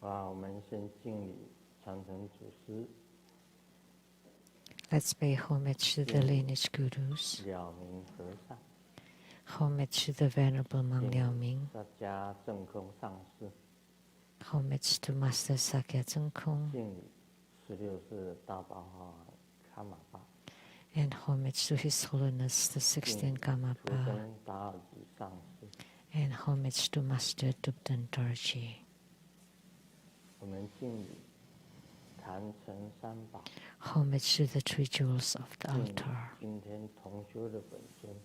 好，我们先敬礼，传承祖师。 Let's pay homage to the lineage gurus. 了明和尚。 Homage to the Venerable Monk Liao Ming. 萨迦正空上师。 Homage to Master Sakya Zengkong. 敬礼16世大宝法卡玛巴。 And homage to His Holiness the 16th Karmapa. 达尔吉上师。 And homage to Master Dubdan Dorji. 我们敬礼坛城三宝。 Homage to the three jewels of the altar. 今天同修的本尊。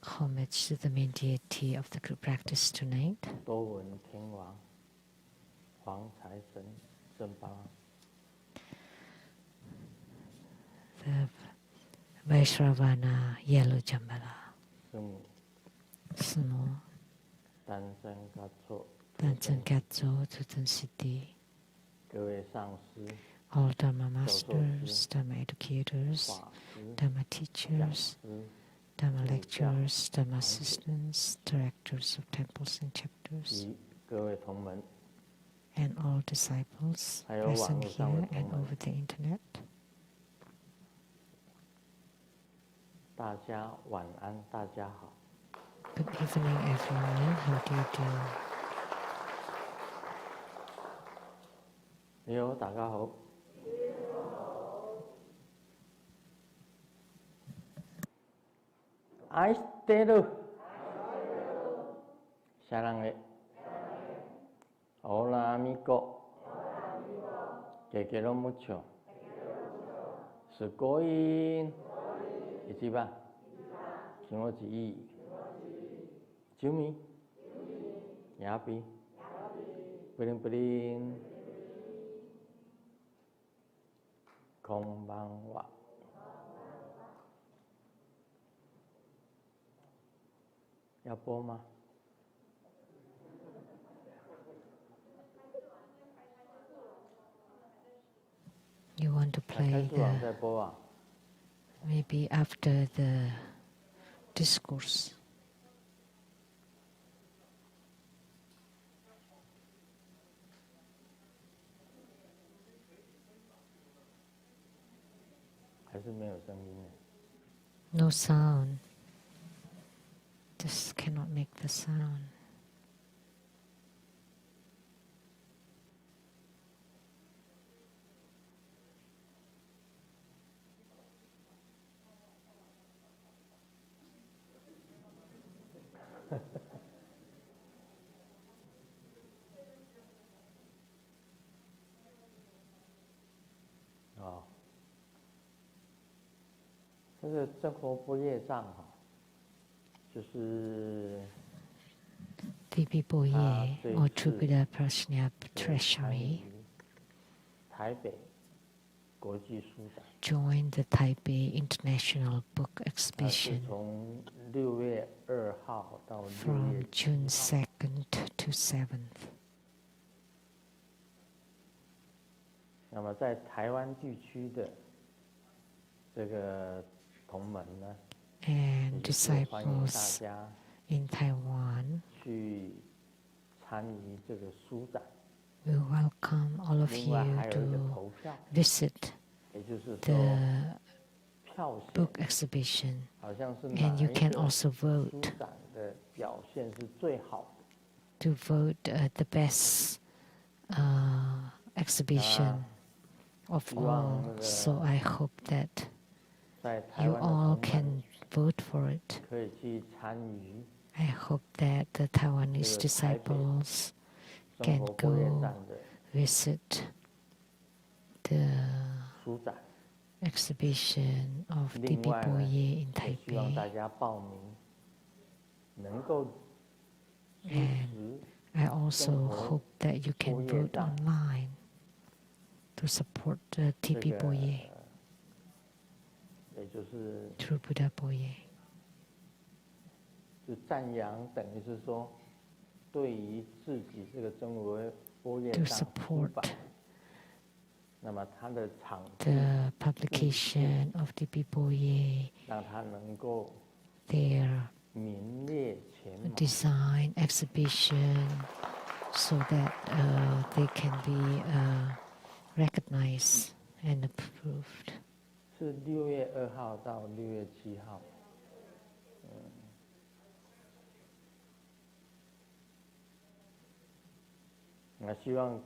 Homage to the main deity of the group practice tonight. 多闻天王。 黄财神正巴。 The Vaishravana Yellow Jambala. 师母。 Sumo. 丹真嘎措。 Danzan Gatso Tutan Siddhi. 各位上师。 All Dharma masters, Dharma educators, Dharma teachers, Dharma lecturers, Dharma assistants, directors of temples and chapters, 各位同门 and all disciples present here and over the internet. 大家晚安，大家好。 Good evening, everyone. How do you do? 你好，大家好。 愛してる。シャランゲ。オラミコ。Que quiero mucho。すごい。一番。気持ちいい。ジュミ。ヤビ。プリンプリン。こんばんは。 要播吗？ You want to play the, maybe after the discourse. No sound. Just cannot make the sound. Oh. 这个生活不业障哈。 就是 TBSN or Trupida Prajna Treasury joined the Taipei International Book Exhibition from June 2nd to 7th. 那么在台湾地区的这个同门呢？ And disciples in Taiwan, we welcome all of you to visit the book exhibition, and you can also vote to vote the best exhibition of all. So I hope that you all can vote for it. I hope that the Taiwanese disciples can go visit the exhibition of TBSN in Taipei. And I also hope that you can vote online to support the TBSN. Through Buddha Boye. 就赞扬，等于是说，对于自己这个真为波业上出版，那么它的场 the publication of TBSN, 让它能够 their 名列前茅 design exhibition so that they can be recognized and approved. 是6月2号到6月7号。那希望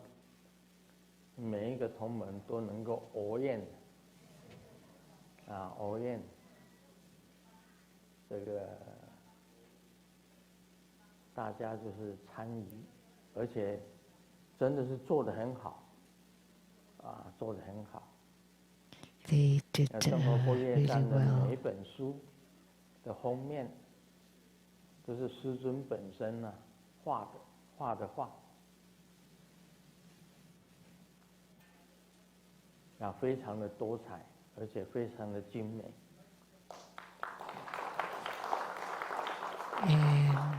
每一个同门都能够欧宴，欧宴，这个大家就是参与，而且真的是做得很好，做得很好。They did 生活佛业 really 站的 well. 每一本书的封面都是师尊本身画的画。非常的多彩，而且非常的精美。And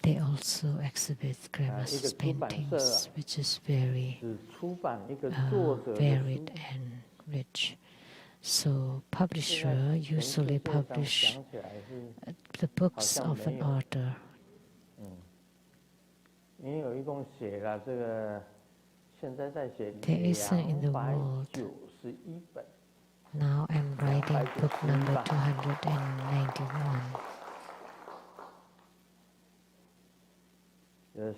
they also exhibit Grammas's paintings, which is very varied and rich. So publisher usually publish the books of an author. 因为有一共写了这个。There isn't in the world. 291本。Now I'm writing book number 291.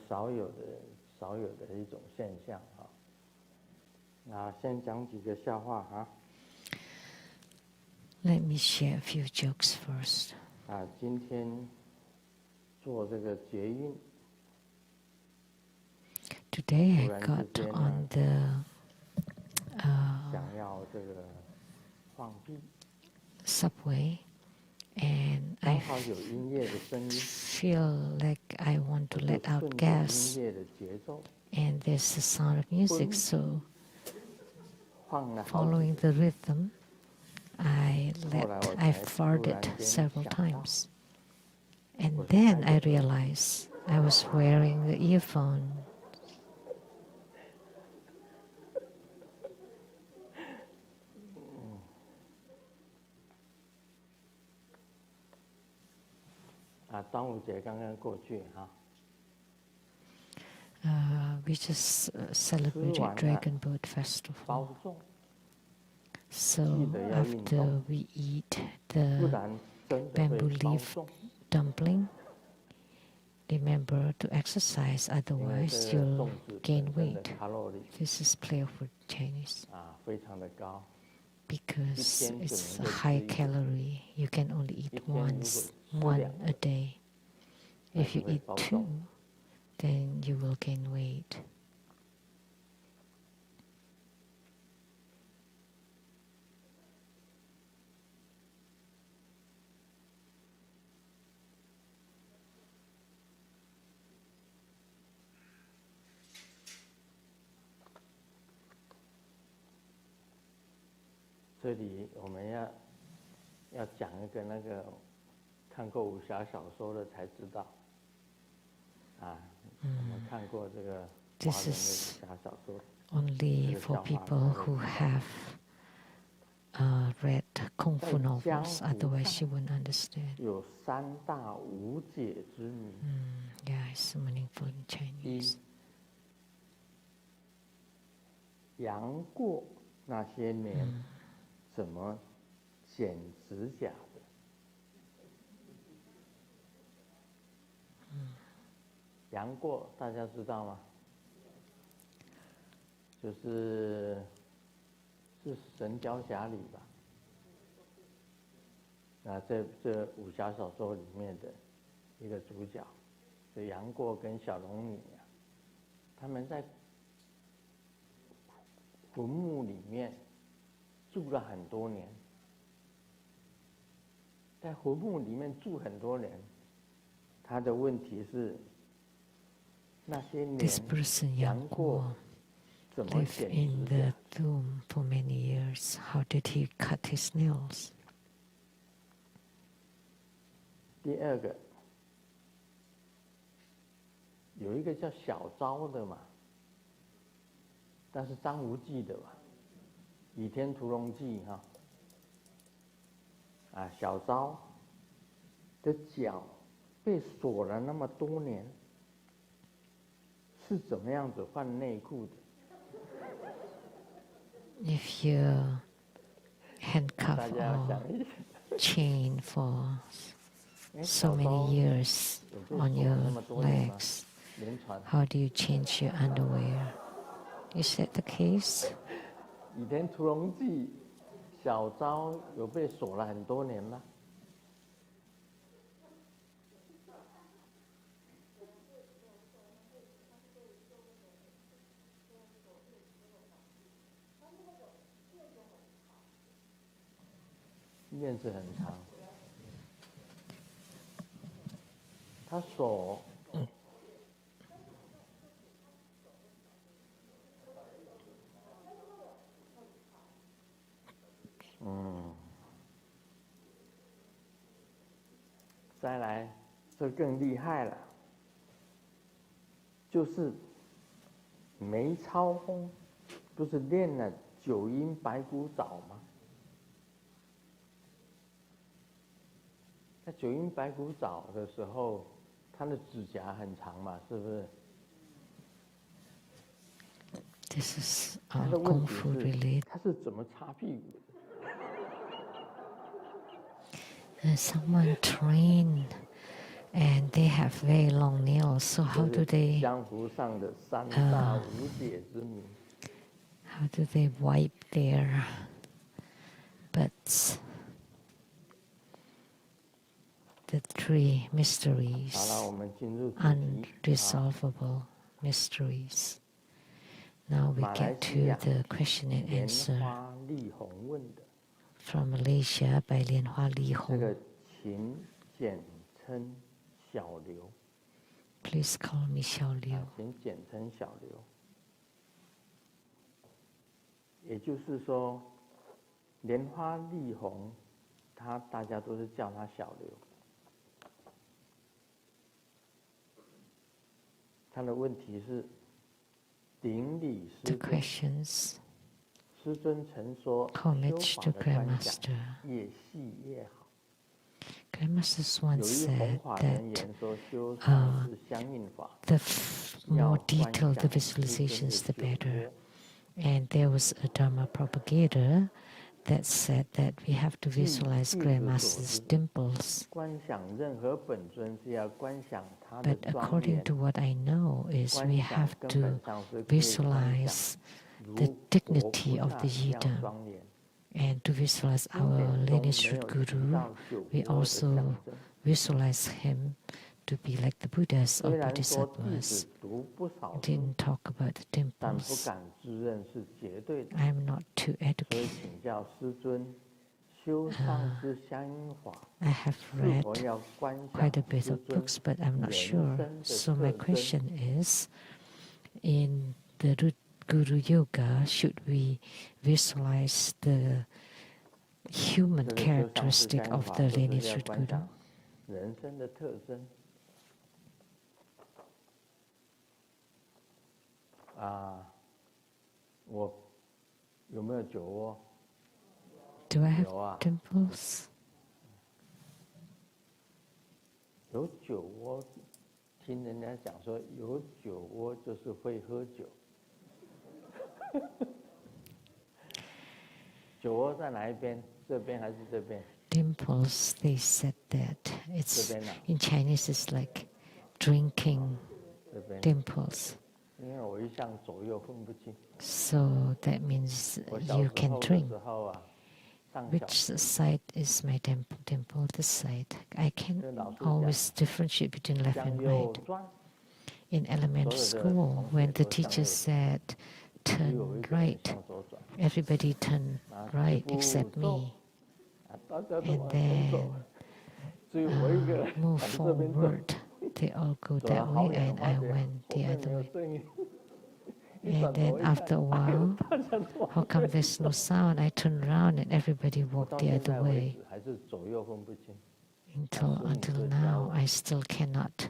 少有的一种现象先讲几个笑话Let me share a few jokes first. 今天做这个捷运。Today I got on the subway and I feel like I want to let out gas, and there's the sound of music, so following the rhythm I farted several times, and then I realized I was wearing the earphone. We just celebrated Dragon Boat Festival. So after we eat the bamboo leaf dumpling, remember to exercise, otherwise you'll gain weight. This is playful Chinese. Because it's a high calorie, you can only eat one a day. If you eat 2, then you will gain weight.这里我们要讲一个那个看过武侠小说的才知道，我们看过这个华人的武侠小说。Only for people who have read Kung Fu novels, otherwise you won't understand. 有3大无解之谜。Yeah, it's meaningful in Chinese. 杨过那些年怎么剪指甲的？杨过大家知道吗？就是《神雕侠侣》吧？这武侠小说里面的一个主角，就杨过跟小龙女他们在坟墓里面住了很多年，在坟墓里面住很多年，他的问题是那些年杨过怎么 lived in the tomb for many years. How did he cut his nails? 第二个，有一个叫小昭的嘛，但是张无忌的吧，《倚天屠龙记》小昭的脚被锁了那么多年，是怎么样子换内裤的？ If you handcuff 大家要 or 想一想。 chain for 哎， so 小时 many 候 years 有被 on 锁 your 那么多年吗？ legs, 连传。 how do you change your underwear? Is that the case? 倚天屠龙记，小昭有被锁了很多年吗？链子很长，他手，再来，这更厉害了，就是梅超风，不是练了9阴白骨爪吗？在9阴白骨爪的时候，他的指甲很长嘛，是不是？ This is 他的 Kung 问题 Fu 是， related. 他是怎么擦屁股的？ Someone trained and they have very long nails, so how 这 do 是 they 江湖上的3大无解之谜。 how do they wipe their butts? The 3 好 mysteries, 了，我们进入主题。 unresolvable mysteries. Now we 马来 get 西 to 亚 the question and 莲 answer 花丽红问的， from Malaysia by Lian Hua Li 这个 Hong. 请简称小刘， Please call me Xiao Liu. 请简称小刘。也就是说，莲花丽红，大家都是叫他小刘。他的问题是，顶礼 The 师尊， questions 师尊曾说， homage 修 to 法的观想 Grandmaster. 越细越好。 Grandmasters 有 once 一弘 said 法人 that 言说，修上是相应法， the 要 more 观 detailed 想 the 师尊的 visualizations, the 酒 better. 窝。 And there was a Dharma propagator that said that we have to 据 visualize 弟子所 Grandmaster's 知， dimples. 观想任何本尊是要观想他的 But 庄 according 严， to what I know is 观 we 想 have 根 to 本上是可以观想 visualize 'the 如佛 dignity 菩 of 萨 the 一样 Yidam. 庄严。 And to visualize 经 our 典中 lineage 没 root 有提 guru, 到酒 we 窝的象 also 征。 visualize him to be like the Buddhas 虽 or 然说弟 Bodhisattvas. 子读不少书， Didn't talk about the 但不 dimples. 敢自认是绝对的， I'm not too 所以 educated. 请教师尊，修上师相应法 I have 是 read 否要观想 quite a bit 师 of 尊 books, but I'm not 人 sure. 生的 So 特 my 征？ question is, in the root Guru Yoga, should we visualize the human 这个修上师 characteristic 相应 of 法 the 就是 lineage 要 root 观 Guru? 想人生的特征。我有没有酒窝？ Do I have 有啊， dimples? 有酒窝。听人家讲说，有酒窝就是会喝酒。酒窝在哪一边？这边还是这边？ Dimples, they said that it's 这边啊， in Chinese it's like drinking 这边。 dimples. 因为我一向左右分不清。 So that means 我小 you 时 can 候的 drink. 时候啊，上小 Which 学， side is my dimple? This side. I can 跟老师讲， always differentiate between left 向 and 右 right. 转， In elementary 所有的 school, 同学 when the 都向 teacher 右 said 只有 turn 一个人 right, 向左转。 everybody turned 啊， right 师父 except 走， me. 啊，大家都 And 往前走 then，只有我一个人 move 往这边走， forward. They all go 走了 that 好 way 远 and 好 I 远， went 后 the 面 other 没有 way. 声音。一 And 转头 then 一看， after a 哎呦， while, 大家都往 how 这 come 边 there's 走 no sound? I turned around and everybody 我 walked 到 the 现 other 在为 way. 止还是左右分不清。 Until now, I still cannot 右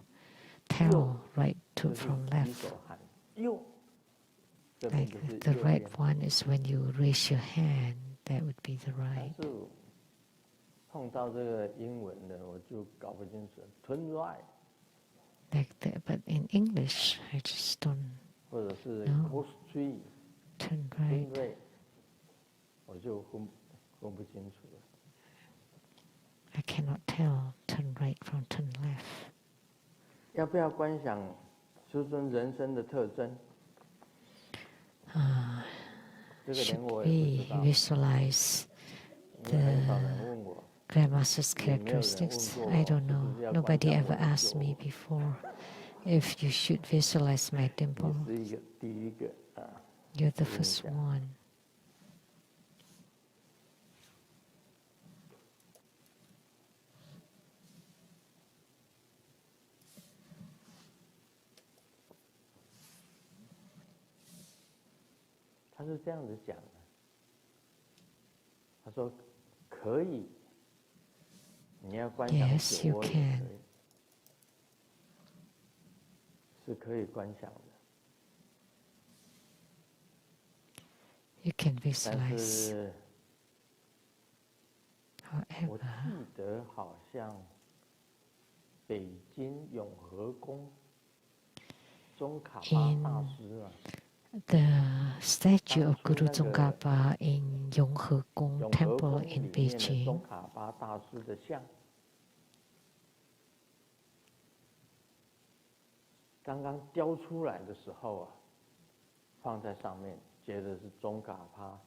tell right 就 to 是 from 举 left. 手喊右，这边 Like 就是 the 右 right 边。 one is when you raise your hand, that would be the 但 right. 是碰到这个英文的，我就搞不清楚。Turn right， like that. But in English, I just don't 或者是 know. Street Turn right. 我就分不清楚了。I cannot tell turn right from turn left. 要不要观想师尊人生的特征？这个连 Should 我也不知 we 道， visualize 因为很少人问我。 Grandmaster's 也没有人问 characteristics? 过 I 我 don't 是 know. 不是要观 Nobody 想 ever 我的 asked me 酒？ before if you should visualize my 你 temple. 是第一个You're the 问 first 一下。 one. 他是这样子讲的，他说可以，你要观想 Yes, 酒 you 窝也 can. 可以，是可以观想的。 You can 但 visualize. 是我 However, 记得好像北京永和宫宗喀巴大师啊， the statue of Guru Tsongkhapa in Yonghe Gong 永和 Temple 宫 in 里面的 Beijing, 宗喀巴大师的像，刚刚雕出来的时候啊，放在上面，觉得是宗喀巴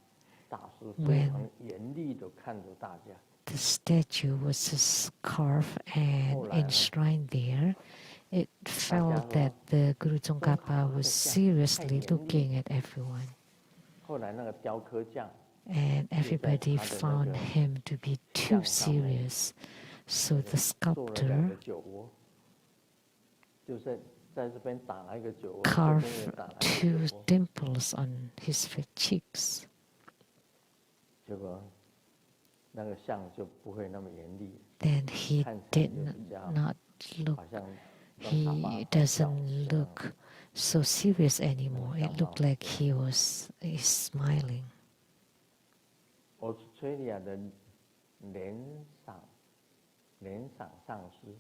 大师非常严厉的看着大家。 the statue was carved and enshrined there. It felt that the Guru Tsongkhapa was seriously looking at everyone. 后来那个雕刻匠 And everybody found him to be too serious. So the 做了两个 sculptor 酒窝，就是在这边打了一个酒窝， carved 打了一个 two 酒窝， dimples on his cheeks. 结果那个像就不会那么严厉， Then he 看起来 did 就比较 not look, 好像 he doesn't look so serious anymore. It looked like he's smiling. Australia 的联赏上师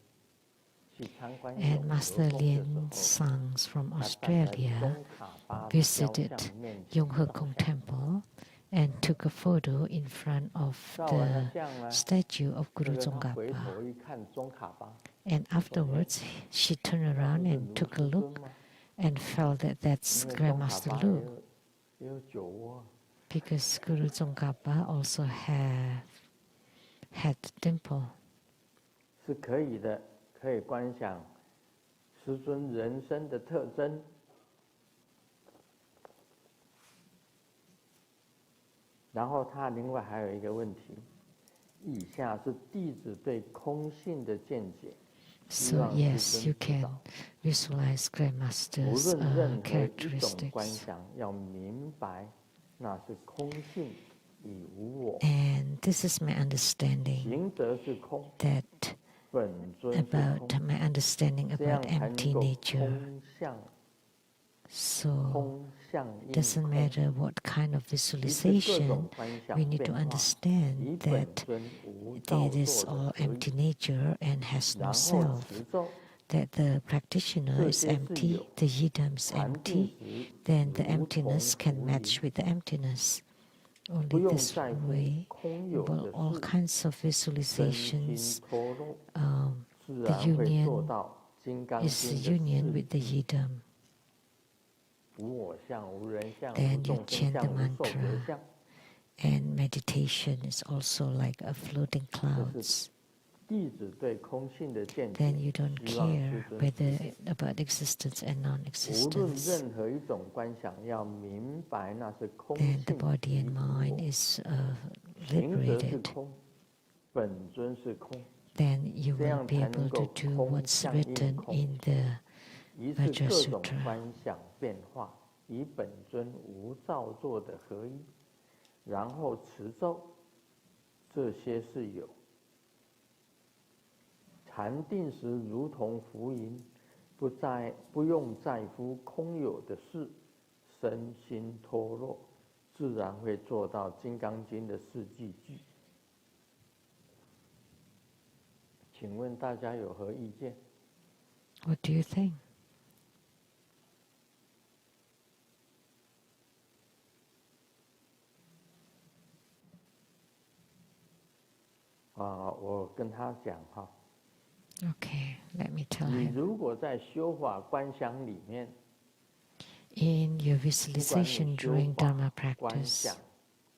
去参观 And 永 Master 和宫 Lien 的时候， Sangs from 他站在 Australia 宗喀巴的雕 visited 像面前 Yonghe 照 Gong 相， Temple and took a photo in front of 照完了 the 相呢， statue of 这 Guru 个他回 Tsongkhapa. 头一看宗喀巴， And afterwards, she turned 这 around 是 and 卢 took a 师尊 look 吗？ and felt that that's 因为宗喀 Grandmaster 巴 Lu, 也有酒窝， because Guru Tsongkhapa also had the dimple. 是可以的，可以观想师尊人生的特征。然后他另外还有一个问题，以下是弟子对空性的见解。 So yes, you can visualize 无 Grandmaster's 论任何一种观 characteristics. 想，要明白那是空性与无我， And this is my understanding 行则是空， that 本尊是 about 空， my understanding 这样 about 才能 empty 够 nature. 空相 So 空相应 doesn't 空。 matter what kind of 于是各 visualization, 种观想 we need to 变化，以 understand 本 that 尊无造 it is 作 all 的合 empty 一， nature and has 然 no 后 self. 持咒， That the practitioner 这 is 些是 empty, 有， the yidam is 禅定 empty, 时 then the 如同 emptiness can 浮 match 云， with the emptiness. 不 Only 用 this 在乎 way 空有 will 的 all 事， kinds of 身 visualizations 心脱落，自 the 然会做 union 到金刚 is 经 the 的 union 四 with the 句： yidam. 无我相、无人相、无 Then you 众生 chant 相、 the 无寿者 mantra. 相。 And meditation is also like a floating 这是 clouds. 弟子对空性的见 Then 解， you don't 希望师 care 尊 whether about existence and 无论 non-existence. 任何一种观想，要明白那是空 Then the 性 body 与 and 无 mind 我， is 行则是 liberated. 空，本尊是空， Then you 这 will 样 be 才能 able 够 to do 空 what's 相应 written 空。 in the 于是 Vajra 各种 Sutra. 观想变化，以本尊无造作的合一，然后持咒，这些是有。禅定时如同浮云，不用在乎空有的事，身心脱落，自然会做到《金刚经》的四句句。请问大家有何意见？ What do you think? 我跟他讲哈。Okay, let me tell 你 him. 如果在修法观想里面， In your 不管你 visualization 修 during 法 Dharma 观 practice, 想、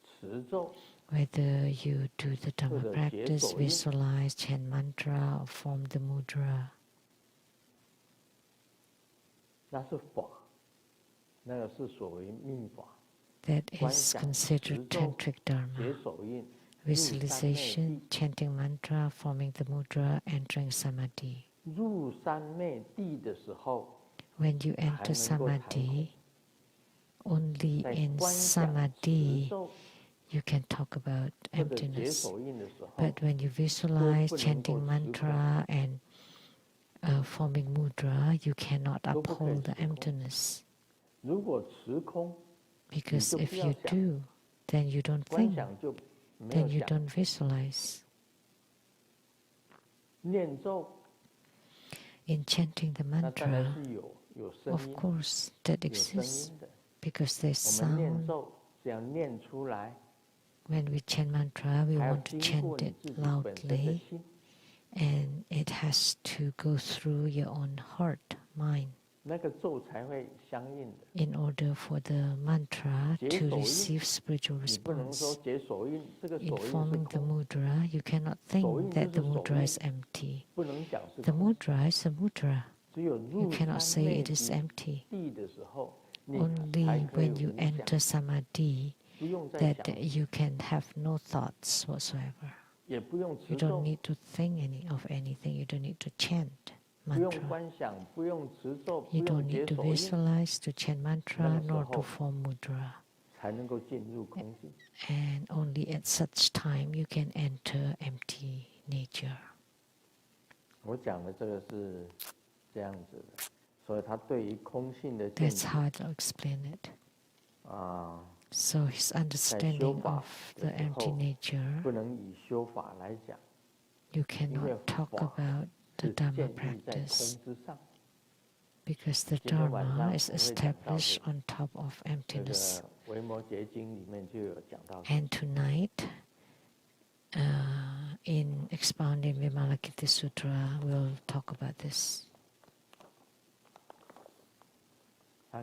持咒， whether you do the Dharma 或者解 practice, 手印， visualize, chant mantra, or form the mudra, 那是法，那个是所谓密法。 that 观 is 想、持 considered 咒、 tantric 解 Dharma. 手印，入三昧 Visualization, 地， chanting mantra, forming the mudra, entering samadhi. 入三昧地的时候， When you 才 enter 能够谈空。 samadhi, only 在 in 观想、持 samadhi 咒 you can talk about 或者解 emptiness. 手印的时候， But when you 都 visualize 不能够 chanting 持空， mantra and forming mudra, you cannot 都不可以 uphold the 持空。 emptiness. 如果持空， Because 你就 if 不要 you 想， do, then you don't 观 think, 想就没 then 有 you 想。 don't visualize. 念咒， In chanting the 那当然 mantra, 是有声 of 音， course, that 有声 exists 音的。 because there's 我们念 sound. 咒是要念出来， When we chant mantra, we 还要 want to 经过 chant 你 it 自己本身的 loudly, 心。 and it has to go through your own heart, mind, 那个咒才会相应的。 in order for the mantra 解 to 手印， receive spiritual 你不能说 response. 解手印，这个 In 手印是 forming the 空， mudra, you cannot 手 think 印 that 就 the 是手 mudra 印， is empty. 不能讲是 The 空。 mudra is a mudra. 只有 You 入 cannot 三 say 昧 it is 及 empty. 地的时候，你才 Only 可以 when you 无想， enter samadhi 不用再 that 想， you can have no thoughts whatsoever. 也不用 You 持 don't 咒， need to think of anything. You don't need to chant 不用 mantra. 观想，不用持咒，不 You 用 don't 解 need to 手印， visualize, to chant mantra, 那个时 nor 候 to form mudra. 才能够进入空性。 And only at such time you can enter empty nature. 我讲的这个是这样子的，所以他对于空性的见 That's 解 how to explain it. 啊， So his 在修 understanding 法 of 的 the 时 empty 候， nature, 不能以修法来讲， you 因为 cannot talk 法 about the 是 Dharma 建立在 practice 空之上。 because the 今天晚上 Dharma 我 is 会讲到 established 这 on top of 这 emptiness. 个《维摩诘经》里面就有讲到这， And tonight, in expounding Vimalakirti Sutra, we'll talk about this.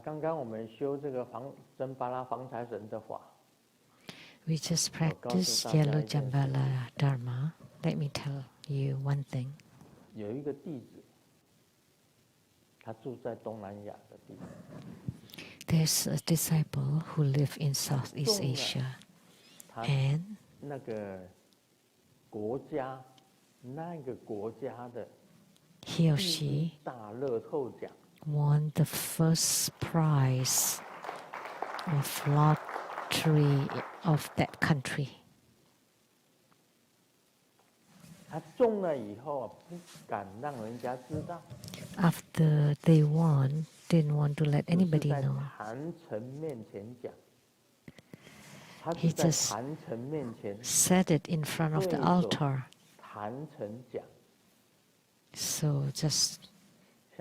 刚刚我们修这个真巴拉防财神的法， We just 我告诉 practice 大家 Yellow 一件事， Jambala Dharma. Let me tell you one thing. 有一个弟子，他住在东南亚的地方， There's a disciple who lives in Southeast 中了 Asia, 他 and 那个国家的 he or 第 she 一大乐透奖， won the first prize of lottery of that country. 他中了以后不敢让人家知道， After they won, didn't want to let 只是 anybody 在 know. 坛城面前讲，他 He 是在 just 坛城面前 Said it in front of the 对着 altar. 坛城讲， So just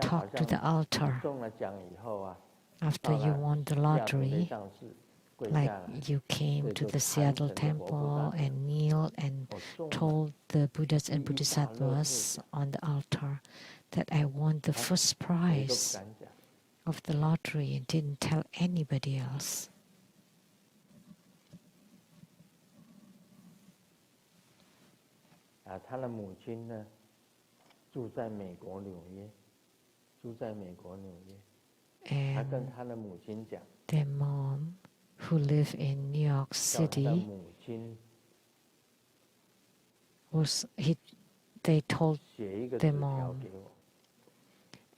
像好 talk to the 像 altar 中了奖以后啊， after you won the 亚土雷 lottery, 上市跪 like 下来， you came 对 to 着 the 坛 Seattle 城的活菩 temple 萨 and 讲， kneel and 我中了 told the Buddhas and 第一大乐透 Bodhisattvas 奖， on the altar that I won the 他 first 谁都不 prize 敢讲。 of the lottery and didn't tell anybody else. 他的母亲呢，住在美国纽约，他跟 And 他的母亲讲， their mom, who lived in New York 叫他的 City, 母亲 they told 写一个 their 纸条 mom 给我。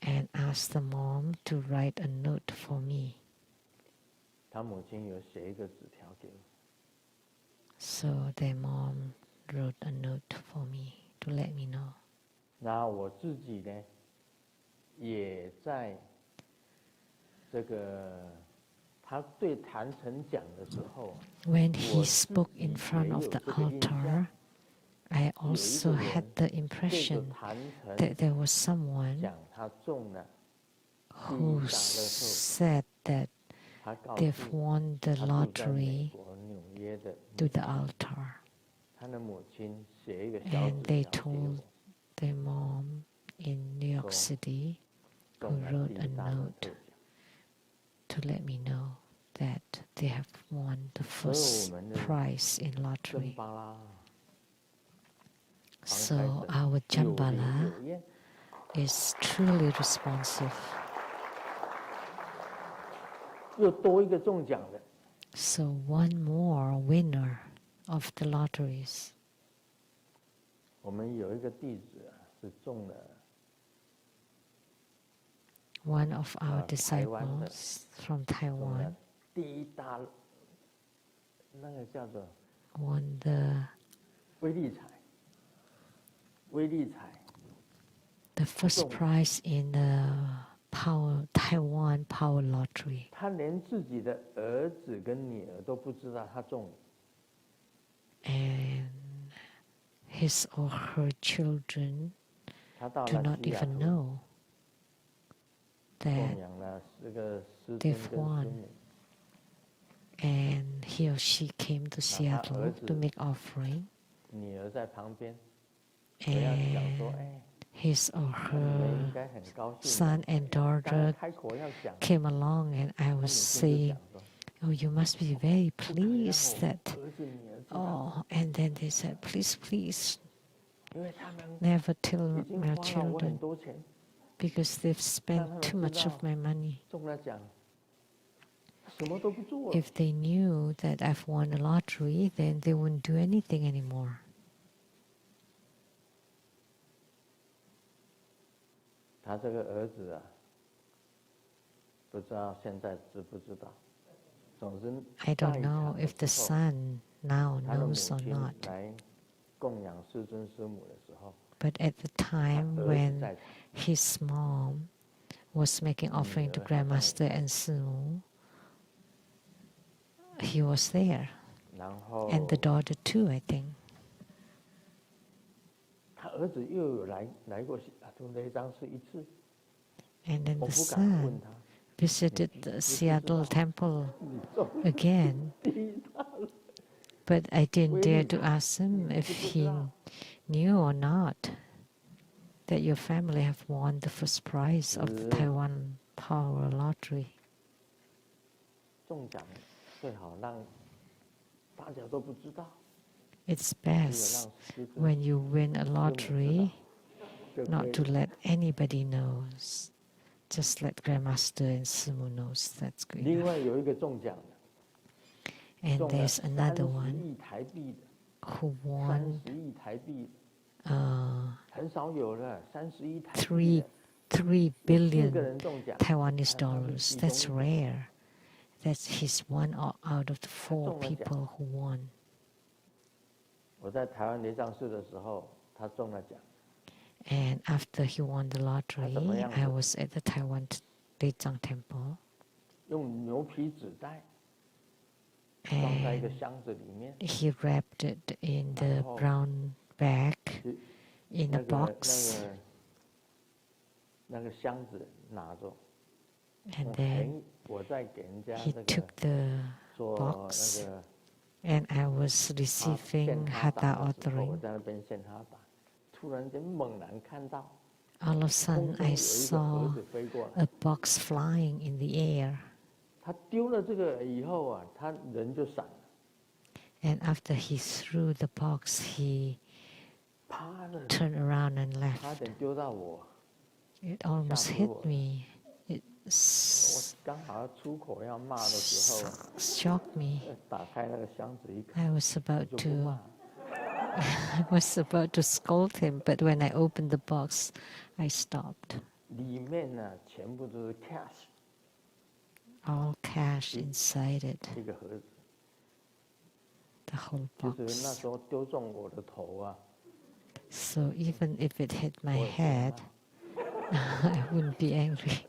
and asked the mom to write a note for me. 他母亲有写一个纸条给我， So their mom wrote a note for me to let me know. 那我自己呢，也在这个他对坛城讲的时候， When 我 he 自 spoke 己 in 也 front 有 of the 这个印象， altar, I also had the impression that there was someone who said that they've won the lottery to the altar. And they told their mom in New York City, who wrote a note to let me know that they have won the first prize in lottery. So our Jambala is truly responsive. So one more winner of the lotteries. One of our disciples from Taiwan won the first prize in the Taiwan Power Lottery. And his or her children do not even know that they've won. And he or she came to Seattle to make offering. And his or her son and daughter came along, and I was saying, oh, you must be very pleased that, oh, and then they said, please, never tell my children, because they've spent too much of my money. If they knew that I've won a lottery, then they wouldn't do anything anymore. I don't know if the son now knows or not. But at the time when his mom was making offering to Grandmaster and Simu, he was there. And the daughter too, I think. And then the son visited the Seattle temple again. But I didn't dare to ask him if he knew or not that your family have won the first prize of the Taiwan Power Lottery. It's best when you win a lottery not to let anybody know. Just let Grandmaster and Simu knows. That's good enough. And there's another one who won 3 billion Taiwanese dollars. That's rare. He's one out of the 4 people who won. And after he won the lottery, I was at the Taiwan Deizang Temple. And he wrapped it in the brown bag in a box. And then he took the box, and I was receiving hatha offering. All of a sudden, I saw a box flying in the air. And after he threw the box, he turned around and left. It almost hit me. It shocked me. I was about to scold him, but when I opened the box, I stopped. All cash inside it. The whole box. So even if it hit my head, I wouldn't be angry.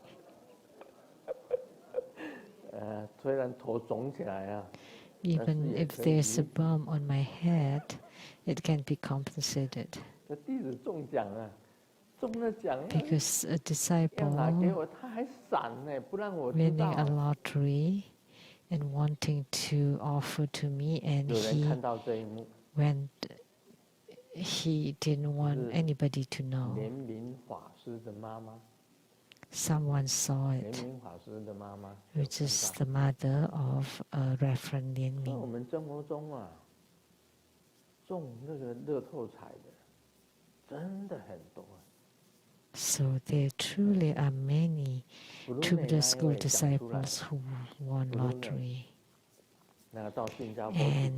Even if there's a bump on my head, it can be compensated. Because a disciple winning a lottery and wanting to offer to me, and he didn't want anybody to know. Someone saw it, which is the mother of Reverend Lien Ming. So there truly are many Buddha school disciples who won lottery. And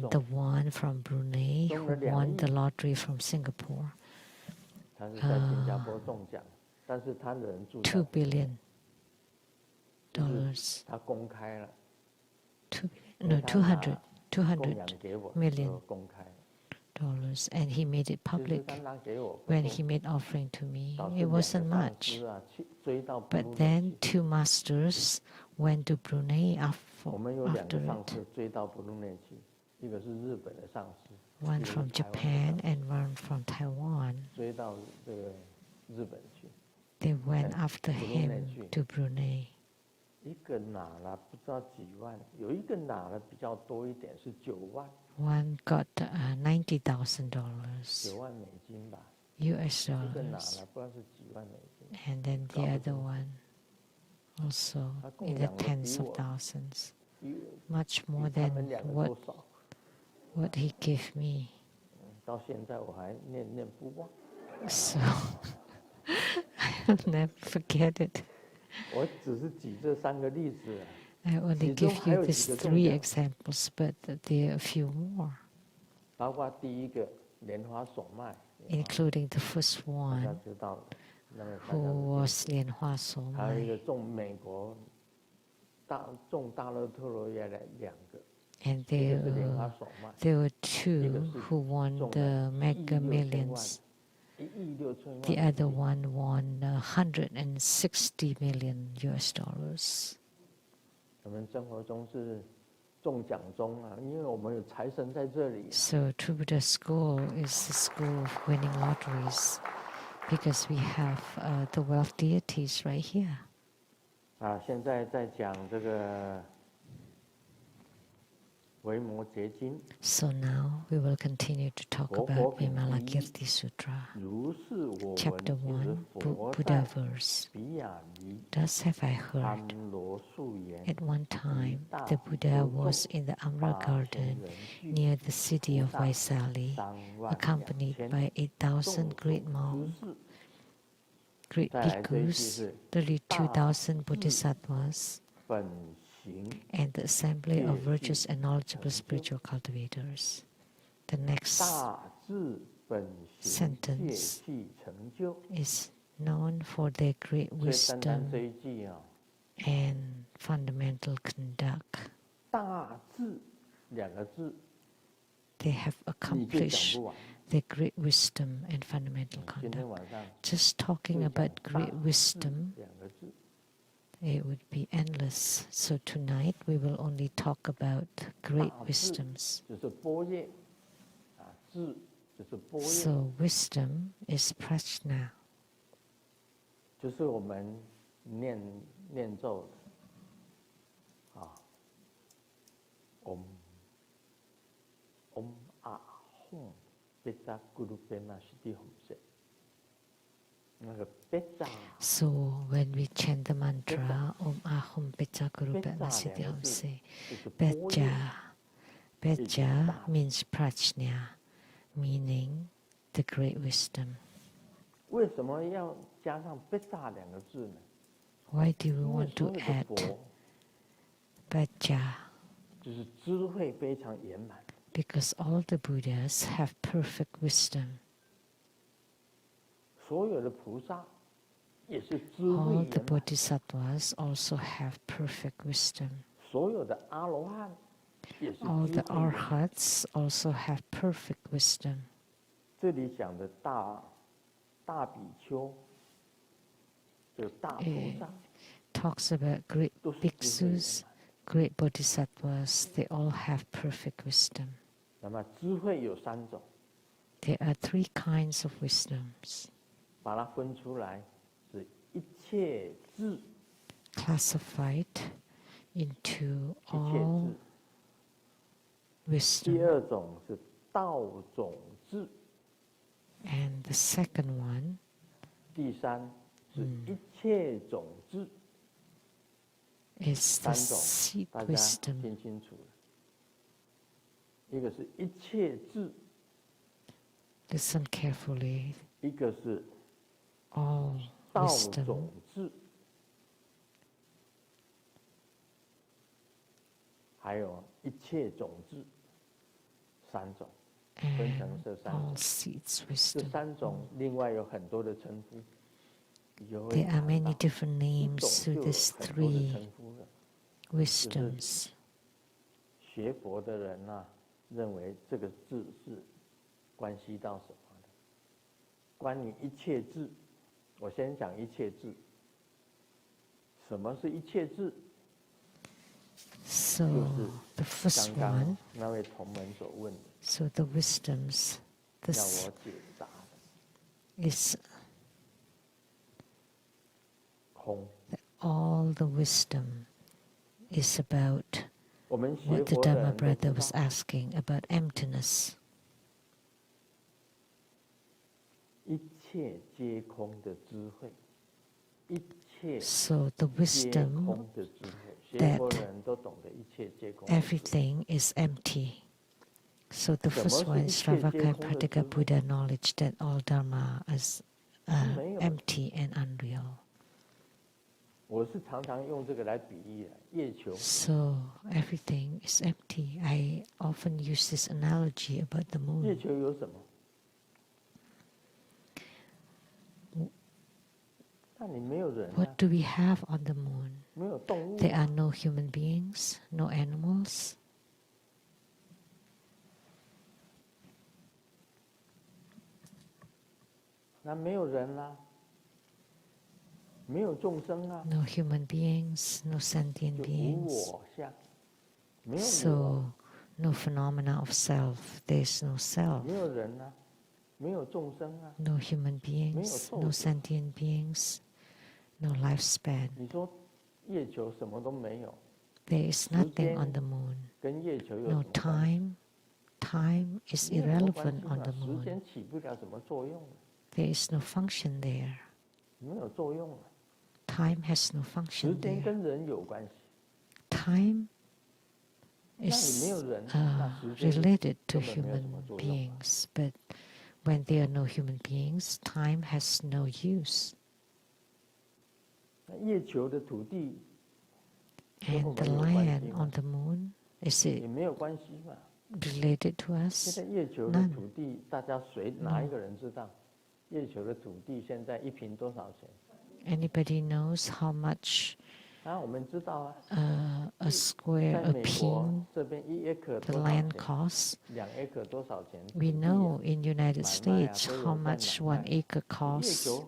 the one from Brunei who won the lottery from Singapore, $2 billion. 200 million dollars, and he made it public when he made offering to me. It wasn't much, but then 2 masters went to Brunei after it. One from Japan and one from Taiwan. They went after him to Brunei. One got $90,000 US dollars, and then the other one also in the tens of thousands, much more than what he gave me. So I'll never forget it. I only give you these 3 examples, but there are a few more, including the first one, who was Lien Hua So Mai. And there were 2 who won the Mega Millions. The other one won $160 million US dollars. So True Buddha School is the school of winning lotteries because we have the wealth deities right here. So now we will continue to talk about Vimalakirti Sutra. Chapter 1, Buddha verse. Thus have I heard. At one time, the Buddha was in the Amra garden near the city of Vaisali, accompanied by 8,000 great monks, great bhikkhus, 32,000 bodhisattvas, and the assembly of virtuous and knowledgeable spiritual cultivators. The next sentence is known for their great wisdom and fundamental conduct. They have accomplished their great wisdom and fundamental conduct. Just talking about great wisdom, it would be endless. So tonight we will only talk about great wisdoms. So wisdom is prajna. So when we chant the mantra Om Ahum Pecha Guru Padma Siddhi Homse, Pecha means prajna, meaning the great wisdom. Why do we want to add Pecha? Because all the Buddhas have perfect wisdom. All the bodhisattvas also have perfect wisdom. All the arhats also have perfect wisdom. It talks about great bhikkhus, great bodhisattvas, they all have perfect wisdom. 那么智慧有3种。There are 3 kinds of wisdoms. 把它分出来，是一切智。Classified into all wisdom. 第2种是道种智。And the second one. 第3是一切种智。Is the seed wisdom. 听清楚了。一个是一切智。Listen carefully. 一个是 all 道 wisdom. 种智。还有一切种智，3种，分成这3种。这3种另外有很多的称呼。There are many different names to these 3 wisdoms. 学佛的人啊，认为这个智是关系到什么的？关于一切智，我先讲一切智。什么是一切智？ So the first one. 那位同门所问的。So the wisdoms. This is. 空。 All the wisdom is about what the Dharma brother was asking about emptiness. 一切皆空的智慧。一切 So the wisdom that everything is empty. So the first one is Sravaka Buddha knowledge that all Dharma is empty and unreal. 我是常常用这个来比喻月球。So everything is empty. I often use this analogy about the moon. 月球有什么？那你没有人啊。 What do we have on the moon? 没有动物。 There are no human beings, no animals. 那没有人啊。 没有众生啊。 No human beings, no sentient 就 beings. 无我相。没有我。 So no phenomena of self. There is no self. 没有人啊。没有众生啊。 No human beings, no sentient beings, no lifespan. 你说月球什么都没有。 There is nothing on the moon. 跟月球有 No time. Time is irrelevant on the 时 moon. 间起不了什么作用。 There is no function there. 没有作用。 Time has no function 时间 there. 跟人有关系。 Time is related to human beings, but when there are no human beings, time has no use. 月球的土地 And the land on the moon, is it 也没有关系嘛。 related to us? 现在月球的土地，大家哪一个人知道？月球的土地现在1坪多少钱？ Anybody knows how much 我们知道啊。a square, a pin, 这边1 acre the 多少 land 钱？ costs? 2 acre 多少钱？ We know in United States how much 1 acre costs.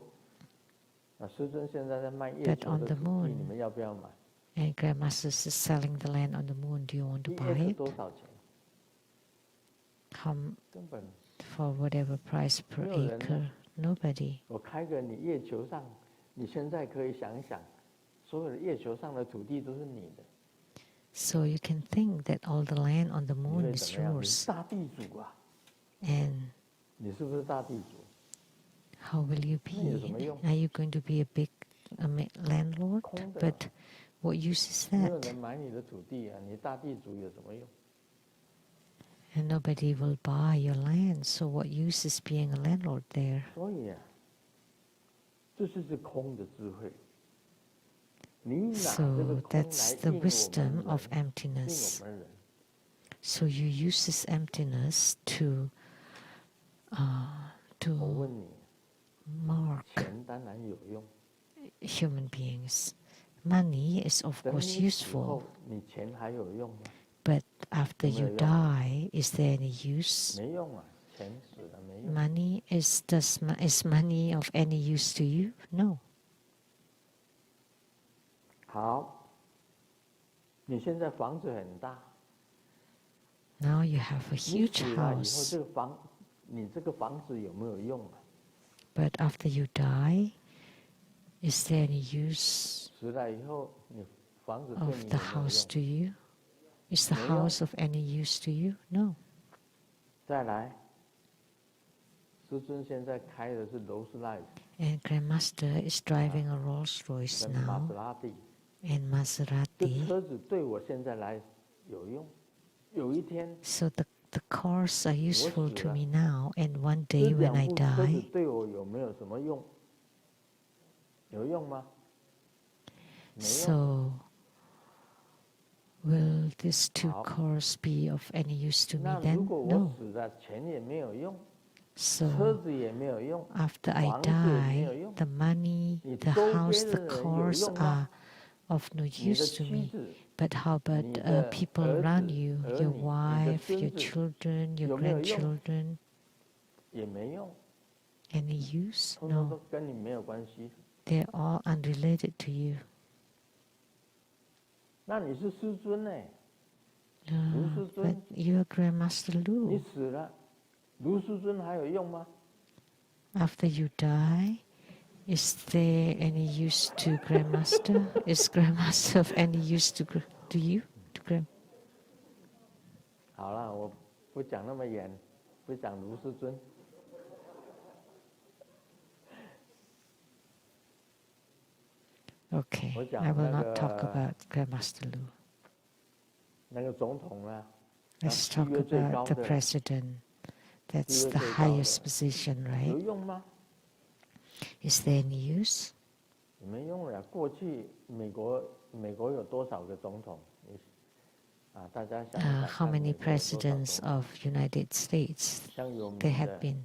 师尊现在在卖月球的土地，你们要不要买？ And Grandmasters is selling the land on the moon. Do you want to 1 buy acre 多 it? 少钱？ Come for whatever price per acre. Nobody. 我开个你月球上，你现在可以想一想，所有的月球上的土地都是你的。 So you can think that all the land on the moon is 你 yours. 大地主啊！ And 你是不是大地主？ how will you be? Are you going to be a big landlord? But what use is 没有 that? 人买你的土地啊！你大地主有什么用？ And nobody will buy your land. So what use is being a landlord there? 所以啊，这就是空的智慧。你拿这个 So 空 that's 来 the 应我 wisdom 们 of 人，应 emptiness. 我们人。 So you use this emptiness to 我问你， mark 钱当然有用。 human beings. Money is of 等 course 你死 useful, 后，你钱还有用吗？ but after you 有没有用？ die, is there any use? 没用啊，钱死了没用。 Money is money of any use to you? No. 好，你现在房子很大。Now you have a huge house. 你这个房子有没有用啊？ But after you die, is there any use 死了以后，你房子对 of 你 the 有没有 house 用？ to you? Is the 没用。 house of any use to you? No. 再来，师尊现在开的是劳斯莱斯， And Grandmaster is driving a Rolls Royce 跟玛 now 莎拉蒂。 and 这 Maserati. 车子对我现在来有用。有一天， So the cars are useful 我死 to 了， me now, and one 这 day when 两 I 部车子 die, 对我有没有什么用？有用吗？没用。 so will these two 好。 cars be of any use to me 那如 then? 果我 No. 死了，钱也没有用， So 车子也没有用， after I 房子也没有 die, 用， the money, 你 the 周 house, 边 the 的人有 cars 用 are 吗？ of no 你的 use to 妻 me. 子、 But how about 你的 people 儿 around 子、 you, 儿 your 女、你的 wife, 孙 your 子 children, your 有没有用？ grandchildren? 也没用， Any use? 通通 No. 都跟你没有关系。 They're all unrelated to you. 那你是师尊呢？卢师 But 尊， you're Grandmaster 你 Lu. 死了，卢师尊还有用吗？ After you die, is there any use to Grandmaster? Is Grandmaster of any use to you? To Grand? 好了，我不讲那么远，不讲卢师尊。 Okay, 我讲 I will 那 not talk 个 about Grandmaster Lu. 那个总统呢， Let's 地 talk 位最 about 高 the 的 president. That's 地位 the 最高的 highest position, 有 right? 用吗？ Is there any use? 没用了。过去美国有多少个总统？啊，大家想一想 How 看 many 美国有多少 presidents 总统？ of United States 像有 there 名 have 的 been?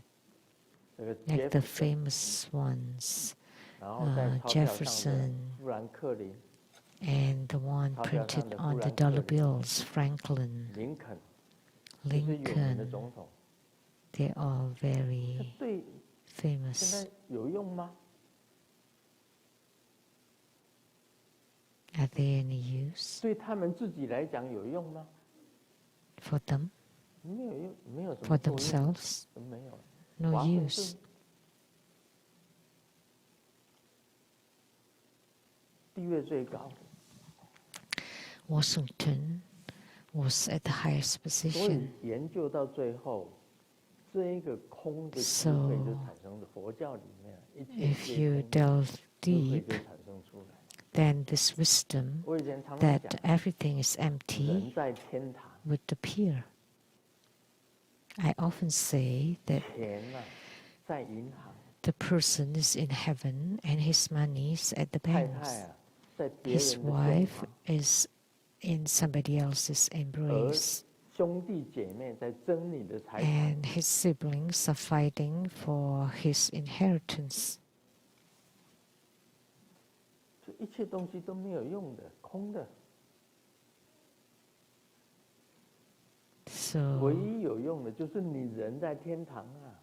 这个 Like the Jefferson， famous ones, 然后在钞票上的 Jefferson, 富兰克林、 and the one 钞票 printed 上的 on 富 the 兰克 dollar 林、 bills, Franklin, 林肯，这是有名的 Lincoln. 总统。 They're all 这 very 对现 famous. 在有用吗？ Are they any use 对他们自己来讲有用吗？ for them, 没有用，没有什 for 么作用， themselves? 没有。 No 华盛 use. 顿地位最高， Washington was at the highest 所以 position. 研究到最后，这一个空的智慧就产生了。佛教里面一切 If 皆 you 空， delve 智慧 deep, 就产生出来。 then this wisdom 我以前常常 that 讲， everything is 人 empty 在天堂， would appear. I often say that 钱呢在银行， the person is in heaven and his money is at the 太 banks. 太啊在别 His 人的胸 wife 膛， is in somebody else's embrace, 兄弟姐妹在争你的财产， and his siblings are fighting for his inheritance. 这一切东西都没有用的，空的。 So 唯一有用的就是你人在天堂啊，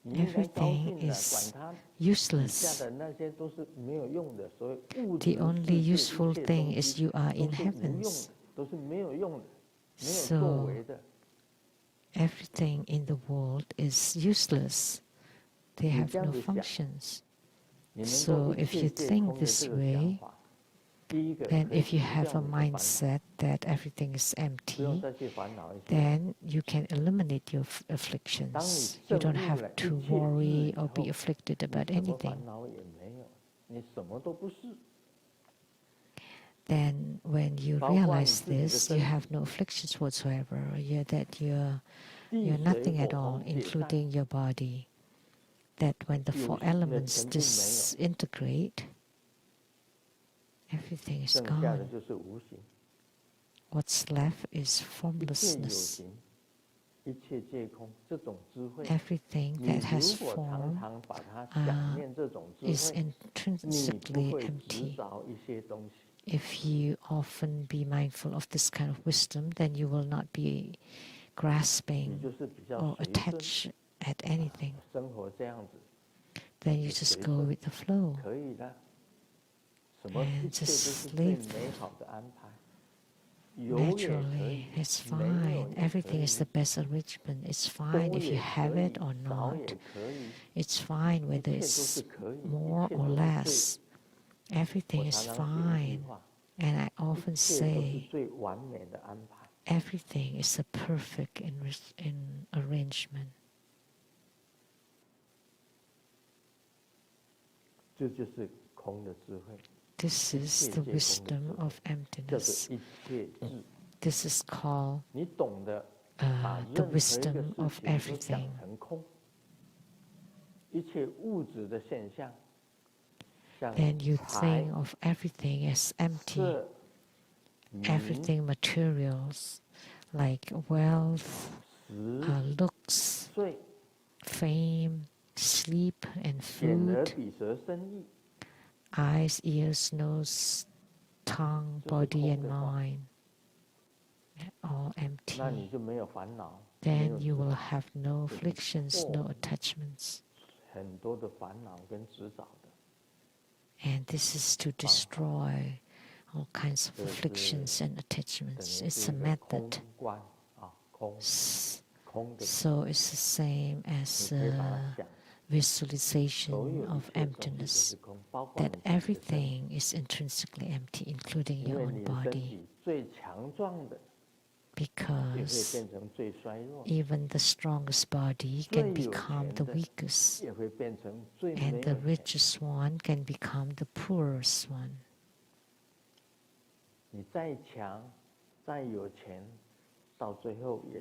你应该高 everything 兴的， is 管他底下 useless. 的那些都是没有用的，所以物 The 质 only 世界 useful 一切 thing 东 is 西 you are 都 in 是无用 heavens. 的，都是没有用的，没有 So 作为的。 everything in the world is useless. They 你 have 这样 no 子想， functions. 你能 So 够一 if 切 you 皆 think 空的 this 这个想 way, 法，第一个 then 可以 if you 除 have 掉 a 你的烦恼， mindset that everything is 不用 empty, 再去烦恼一些。 then you can eliminate your 当你 afflictions. You 证 don't 悟 have 了 to 一切智 worry 以 or be 后， afflicted 你 about 什么 anything. 烦恼也没有，你什么都不是。 Then when you 包括你 realize 自己的 this, you 身 have 体， no afflictions whatsoever. You're 地 you're 水 nothing 火 at all, 风解散， including your body. That when the 有 four 形的 elements 全部没有， disintegrate, everything is 剩下的 gone. 就是无形。 What's left is 一切有 formlessness. 形，一切皆空。这种智慧， Everything 你 that has 如果常 form 常把它想念这种智 is 慧，你不 intrinsically 会执 empty. 着一些东西。 If you often be mindful of this kind of wisdom, then you will not be 你 grasping 就是比较 or 随顺， attached at anything. 生活这样子 Then you 就 just 随 go 顺 with the flow 可以的。什么一 and 切都 just 是最 live 美好的安排。naturally. It's fine. Everything is the best arrangement. It's fine if you have it or not. It's fine whether it's more or less. Everything is fine. And I often say, everything is a perfect arrangement. This is the wisdom of emptiness. This is called the wisdom of everything. Then you think of everything as empty. Everything materials like wealth, looks, fame, sleep and food, eyes, ears, nose, tongue, body and mind, all empty. Then you will have no afflictions, no attachments. And this is to destroy all kinds of afflictions and attachments. It's a method. So it's the same as visualization of emptiness, that everything is intrinsically empty, including your own body. Because even the strongest body can become the weakest, and the richest one can become the poorest one.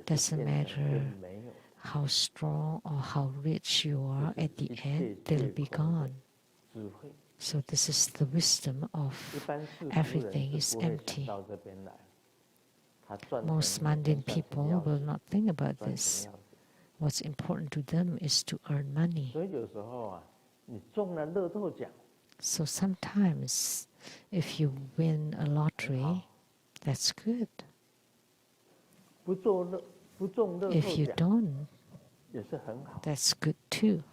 Doesn't matter how strong or how rich you are, at the end they'll be gone. So this is the wisdom of everything is empty. Most mundane people will not think about this. What's important to them is to earn money. So sometimes if you win a lottery, that's good. If you don't, that's good too.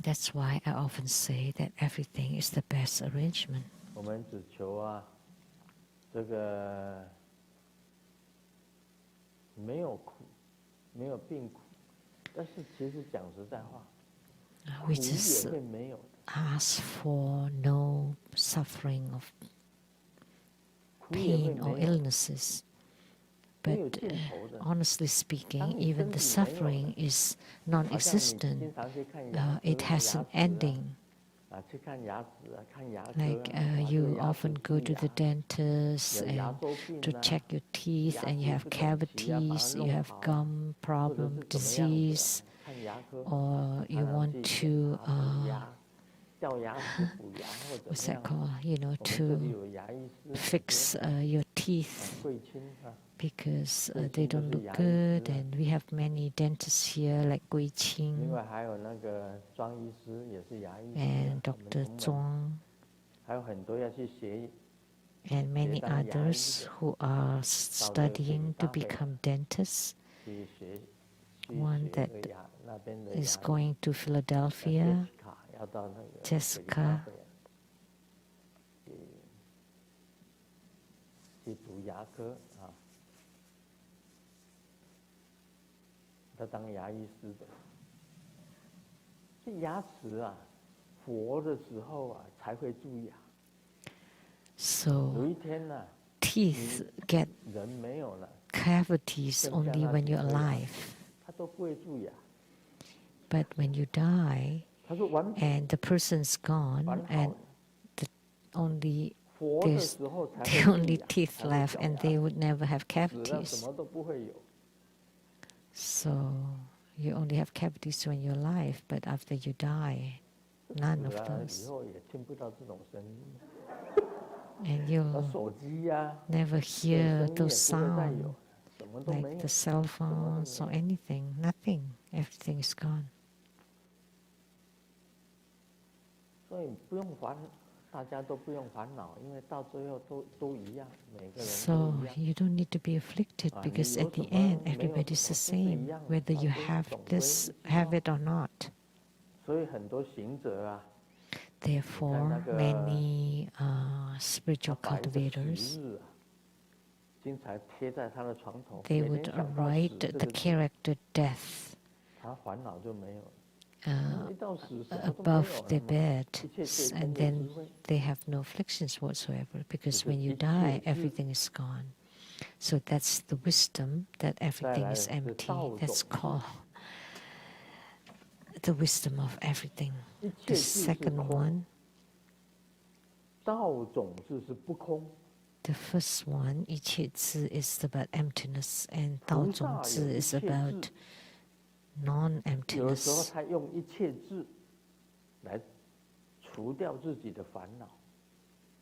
That's why I often say that everything is the best arrangement. We just ask for no suffering of pain or illnesses. But honestly speaking, even the suffering is non-existent. It has an ending. Like you often go to the dentist and to check your teeth, and you have cavities, you have gum problem, disease, or you want to what's that called? To fix your teeth because they don't look good, and we have many dentists here like Gui Qing and Dr. Zhuang and many others who are studying to become dentists. One that is going to Philadelphia, Jessica. So teeth get cavities only when you're alive. But when you die and the person's gone and there's the only teeth left, and they would never have cavities. So you only have cavities when you're alive, but after you die, none of those. And you'll never hear those sounds like the cell phones or anything. Nothing. Everything is gone. So you don't need to be afflicted because at the end everybody's the same, whether you have this, have it or not. Therefore, many spiritual cultivators, they would write the character death above their bed, and then they have no afflictions whatsoever, because when you die, everything is gone. So that's the wisdom that everything is empty. That's called the wisdom of everything. The second one, the first one, 一切智 is about emptiness, and 道种智 is about non-emptiness.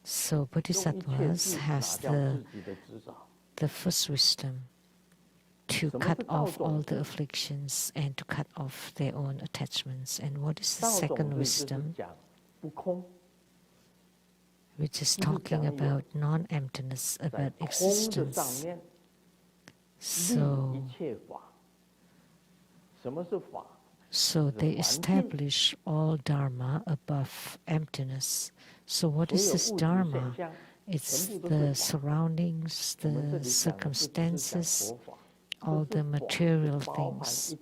So Bodhisattvas has the first wisdom to cut off all the afflictions and to cut off their own attachments. And what is the second wisdom? Which is talking about non-emptiness, about existence. So they establish all Dharma above emptiness. So what is this Dharma? It's the surroundings, the circumstances, all the material things.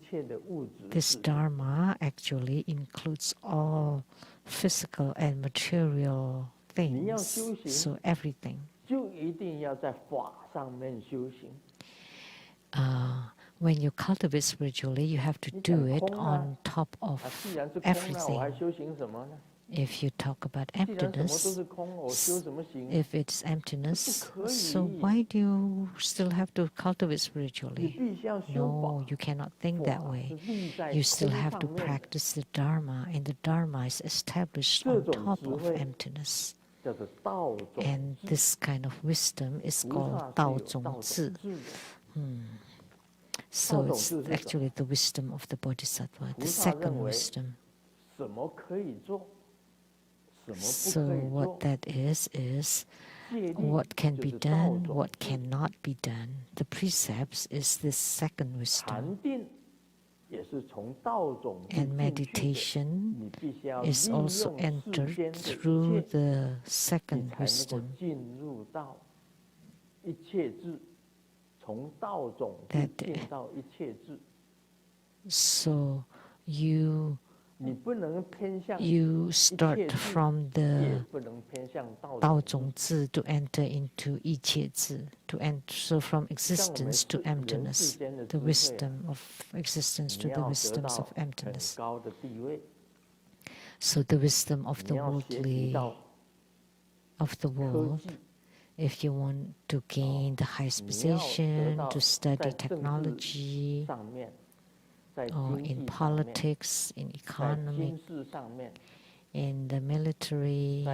This Dharma actually includes all physical and material things, so everything. When you cultivate spiritually, you have to do it on top of everything. If you talk about emptiness, if it's emptiness, so why do you still have to cultivate spiritually? No, you cannot think that way. You still have to practice the Dharma, and the Dharma is established on top of emptiness. And this kind of wisdom is called Dao Zong Zi. So it's actually the wisdom of the Bodhisattva, the second wisdom. So what that is what can be done, what cannot be done. The precepts is this second wisdom. And meditation is also entered through the second wisdom. So you start from the Dao Zong Zi to enter into 一切智, so from existence to emptiness, the wisdom of existence to the wisdoms of emptiness. So the wisdom of the world, if you want to gain the highest position, to study technology, or in politics, in economy, in the military,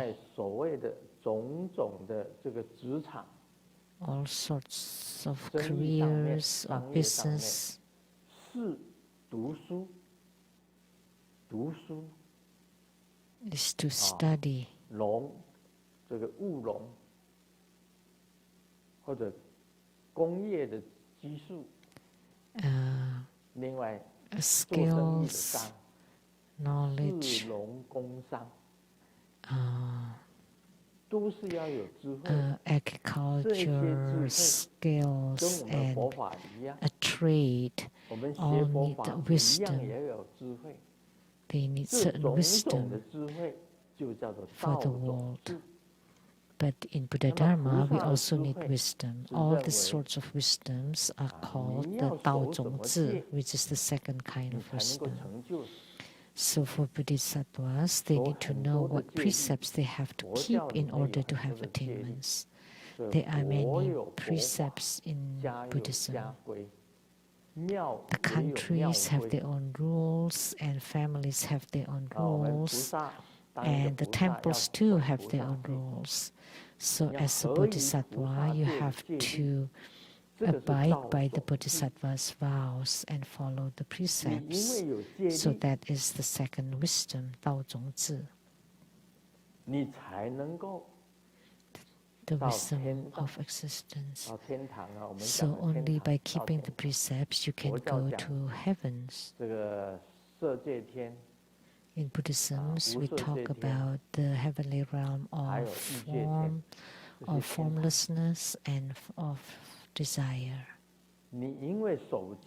all sorts of careers or business. Is to study. Skills, knowledge, agriculture, skills, and a trade all need wisdom. They need certain wisdom for the world. But in Buddha Dharma, we also need wisdom. All the sorts of wisdoms are called the Dao Zong Zi, which is the second kind of wisdom. So for Bodhisattvas, they need to know what precepts they have to keep in order to have attainments. There are many precepts in Buddhism. The countries have their own rules, and families have their own rules, and the temples too have their own rules. So as a Bodhisattva, you have to abide by the Bodhisattva's vows and follow the precepts. So that is the second wisdom, Dao Zong Zi. the wisdom of existence. So only by keeping the precepts you can go to heavens. In Buddhism, we talk about the heavenly realm of form, of formlessness, and of desire.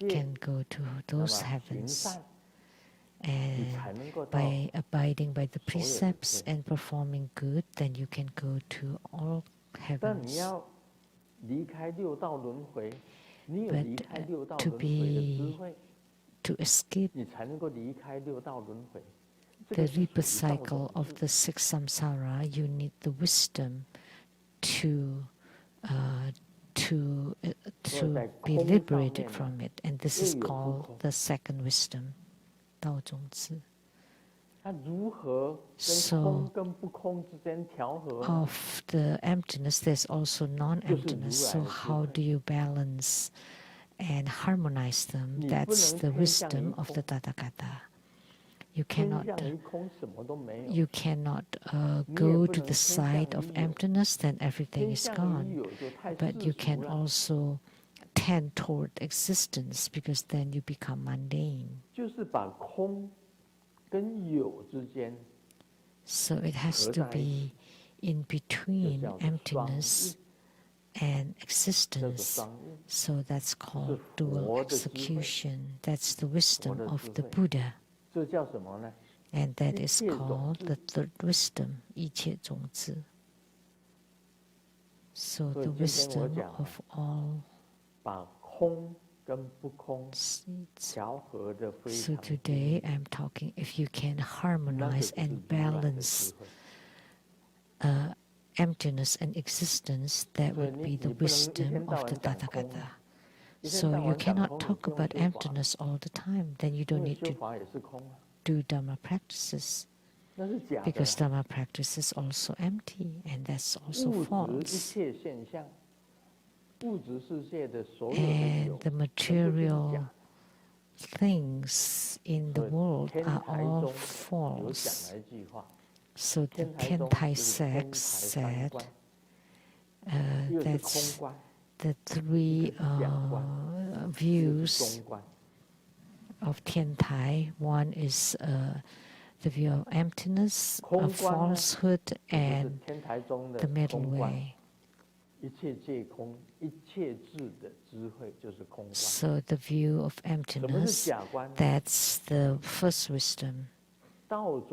Can go to those heavens. And by abiding by the precepts and performing good, then you can go to all heavens. But to escape the rebirth cycle of the six samsara, you need the wisdom to be liberated from it, and this is called the second wisdom, Dao Zhong Zi. So, of the emptiness, there's also non-emptiness. So, how do you balance and harmonize them? That's the wisdom of the Tathagata. You cannot go to the side of emptiness, then everything is gone. But you can also tend toward existence, because then you become mundane. So it has to be in between emptiness and existence. So that's called dual execution. That's the wisdom of the Buddha. And that is called the third wisdom, 一切种子. So the wisdom of all seeds. So today I'm talking, if you can harmonize and balance emptiness and existence, that would be the wisdom of the Tathagata. So you cannot talk about emptiness all the time, then you don't need to do Dharma practices, because Dharma practice is also empty, and that's also false. And the material things in the world are all false. So the Tiantai sect said that's the three views of Tiantai. One is the view of emptiness, of falsehood, and the middle way. So the view of emptiness, that's the first wisdom. And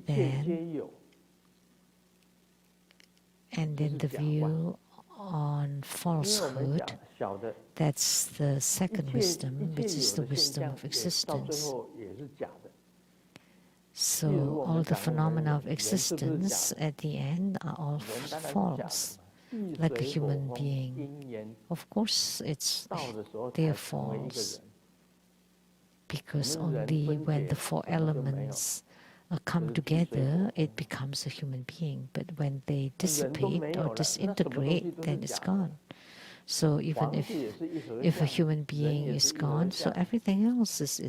then the view on falsehood, that's the second wisdom, which is the wisdom of existence. So all the phenomena of existence at the end are all false. Like a human being, of course they are false, because only when the four elements come together, it becomes a human being. But when they dissipate or disintegrate, then it's gone. So even if a human being is gone, so everything else is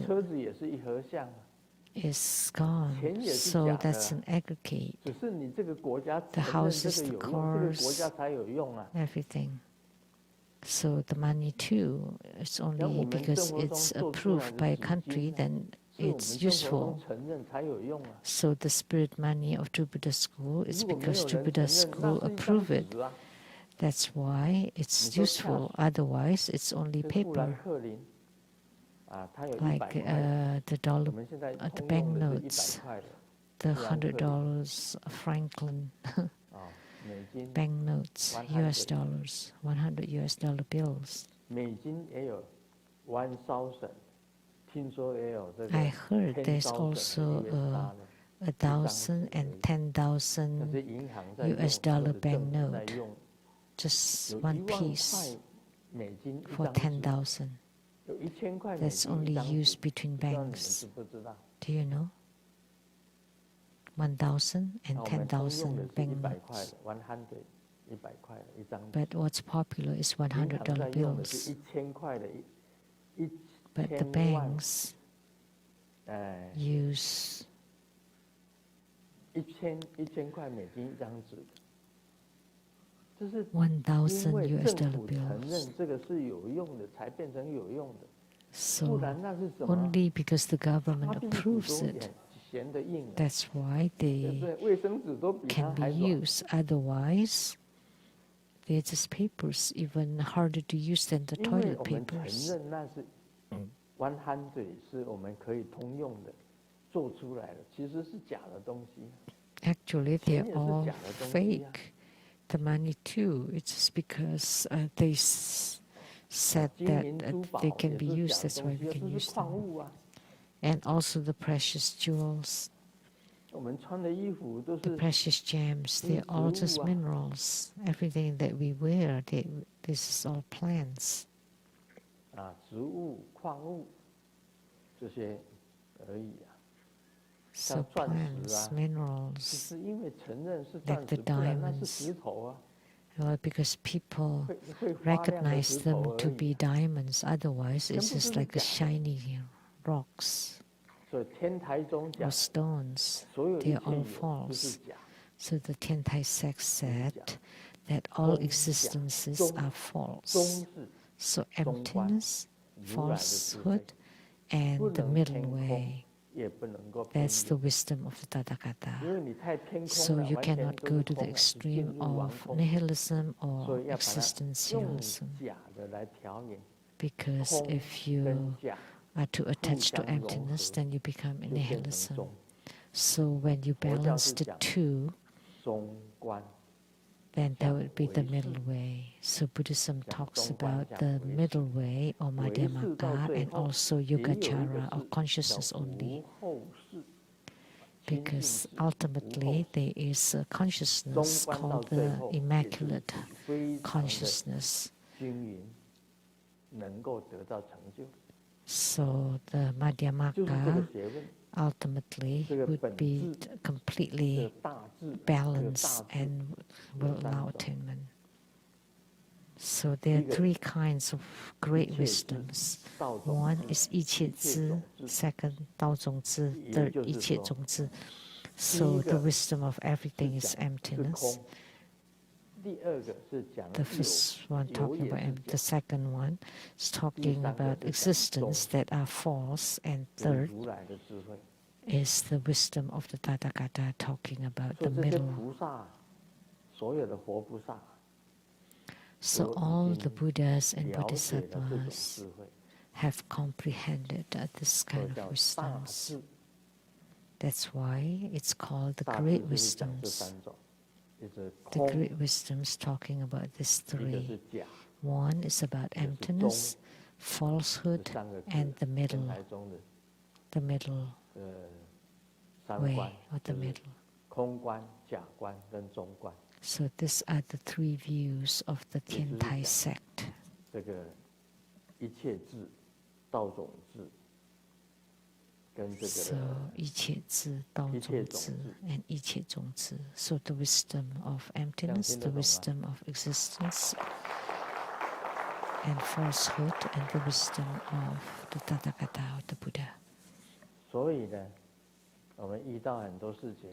gone. So that's an aggregate. The houses, the cars, everything. So the money too, it's only because it's approved by a country, then it's useful. So the spirit money of True Buddha School is because True Buddha School approve it. That's why it's useful. Otherwise, it's only paper. Like the banknotes, the $100 Franklin banknotes, US dollars, $100 US bills. I heard there's also 1,000 and 10,000 US dollar banknote, just one piece for 10,000. That's only used between banks. Do you know? 1,000 and 10,000 banknotes. But what's popular is $100 bills. But the banks use $1000一张纸的，这是1,000 因为 US 政 dollar 府承 bills. 认这个是有用的，才变成有用的。 So 不然那是什么？ only because the 擦 government 屁股 approves 都 it, 嫌得硬了， that's why 对不 they 对？卫生纸都比它 can be 还软。 used. Otherwise, they're just papers, even harder to use than the 因为 toilet 我们承 papers. 认那是100是我们可以通用的，做出来的，其实是假的东西。 Actually, 钱 they're 也是 all 假的东西啊。 fake. The money too. It's just because they said 金 that 银珠宝 they can 也 be 是 used. 假的 That's 东 why 西 we 啊， can 这是 use 矿 them. 物啊。 And also the precious jewels, 我们穿的衣服都 the 是 precious gems. They're all just minerals. Everything that we wear, this is all plants. 植物、矿物这些而已啊。 So 像钻石 plants, 啊，就 minerals, 是因为承认是 like 钻 the 石，不然那是 diamonds. 石头啊， Well, because people 会发亮的 recognize 石头 them 而 to 已 be 啊。 diamonds. Otherwise, 全 it's 部都 just 是 like a 假的。 shiny rocks 所以天台宗 or 讲， stones. 所有一 They 切 are all 有就是 false. 假。 So the Tentai sect said that all 空假 existences 中 are 中 false. 是 So 中观， emptiness, 如来的智慧， falsehood, and 不 the 能 middle 偏空， way. 也不能够偏 That's the 右， wisdom of the 因 Tathagata. 为你太偏空 So 了， you 完全 cannot 都 go 是 to the 空了，是进 extreme 入完 of 空。 nihilism 所 or 以要把它用 existentialism. 假的来调研， Because 空 if you 跟假 are too 互 attached to 相融 emptiness, 合， then you become 就变成 nihilism. 中。 So when you 佛教 balance 是 the 讲 two, 中观， then that 讲 would be the 唯 middle 识， way. So Buddhism 讲 talks 中观， about 讲 the 唯识。 middle way or 唯识到 Madhyamaka 最 and 后 also 也有一个 Yogacara or 是 consciousness 叫 only. 无后世，清净 Because 世，无后 ultimately 世。 there is a 中 consciousness 观到 called 最 the 后也是 immaculate 非常的 consciousness. 均匀，能够得到成就， So the 就是这个 Madhyamaka 学问， ultimately 这个 would 本 be 质，这 completely 个大智，这个 balanced 大智 and 有 will 三 allow 种。 attainment. So there are 一个 three kinds of 一 great 切智， wisdoms. 道种 One 智， is 一切一切 智, 种智。 second 道种智, 也 third 就是一切说，种智. 第 So 一 the 个 wisdom of 是 everything is 讲是 emptiness. 空，第二个是讲 The 有， first one 有 talking 也 about 是 empty. 假， The second one is 第 talking 三个 about 是讲 existence 中， that are false, and 就是 third 如来的智慧。 is the wisdom of the Tathagata talking about 所 the 以这些 middle. 菩萨，所有的活菩萨， So 都 all 已 the 经 Buddhas and 了解了这种 Bodhisattvas 智慧， have comprehended this 所以 kind of 叫大 wisdoms. 智。 That's why it's called the 大智 great 就是讲这 wisdoms. 三种，一是 The 空， great wisdoms talking about these 一个是 three. 假， One is about 一个是 emptiness, 中， falsehood, 这三个 and 是 the 天 middle, 台宗的 the middle 三 way 观， or 就 the 是 middle. 空观、假观跟中观。 So these are the three views of the 也就是 Tiantai 讲 sect. 这个一切智、道种智，跟这 So 个一切智, 道一切种智, 种智， and 一切种智. So the wisdom of emptiness, 听 the 得懂吗？ wisdom of existence, and falsehood, and the wisdom of the Tathagata or the Buddha. 所以呢，我们遇到很多事情，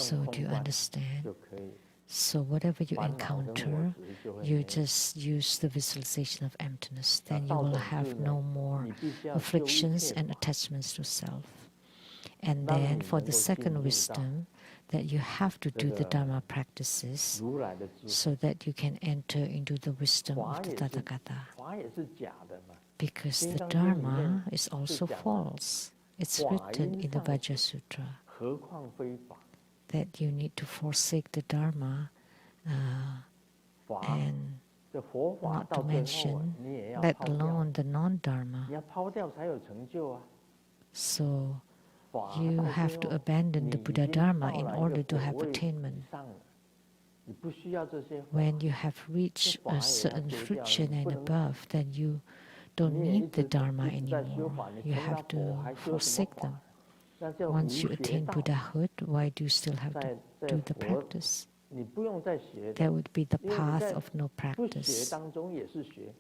So 用 do 空 you 观 understand? 就可以， So whatever you 烦恼跟我 encounter, 执就会 you 没有。 just use the visualization of emptiness. 那 Then you 道 will 种 have 智 no 呢， more 你必须要修一 afflictions 切 and 法， attachments to self. And 让 then 你 for 能 the 够进 second 入到 wisdom, that you have to 这 do the 个 Dharma practices 如来的智慧。 so that you can enter into the wisdom 法 of the 也是 Tathagata. 法也是假的嘛， Because 金 the 刚经里 Dharma 面 is 是 also 讲的， false. It's 法 written 因 in the 上 Vajra 学， Sutra 何况非法？ that you need to forsake the Dharma 法 and 这佛法 not 到 to 最后啊 mention, 你也要 let 抛掉， alone the non-Dharma. 你要抛掉才有成就啊。 So 法 you 到 have 最 to 后， abandon 你 the 已 Buddha 经 Dharma 到 in 了一 order 个 to 果 have 位 attainment. 以上了，你不需要这些法， When you have 这 reached 法 a 也要 certain 丢掉了， fruition 你不 and 能， above, then you don't 你也一 need the 直 Dharma 一直在修 anymore. 法，你 You 成了 have 佛 to 还修什么 forsake them. 法？那叫 Once 无 you 学 attain 道， Buddhahood, why do you still have to 在 do the 佛， practice? 你不用再学 That 的， would be the 因为你 path 在 of no 不学 practice. 当中也是学，学了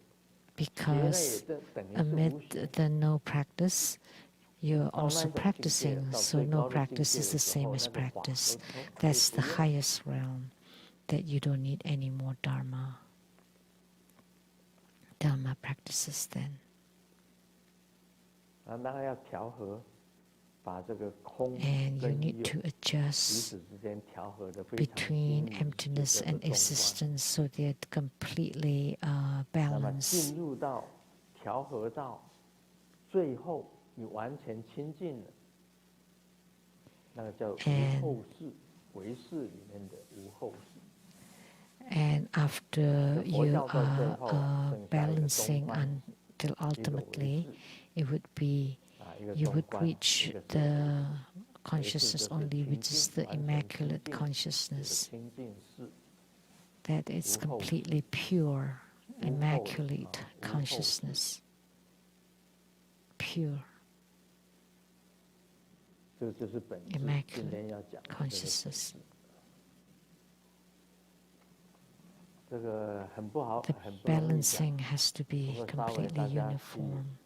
也 Because 等于是 amid 无学。 the no practice, you're also practicing, so no practice is the same as practice. That's the highest realm, that you don't need any more Dharma practices then. And you need to adjust between emptiness and existence so they're completely balanced. And after you are balancing until ultimately it would be, you would reach the consciousness only, which is the immaculate consciousness. That is completely pure, immaculate consciousness. Pure, immaculate consciousness. The balancing has to be completely uniform.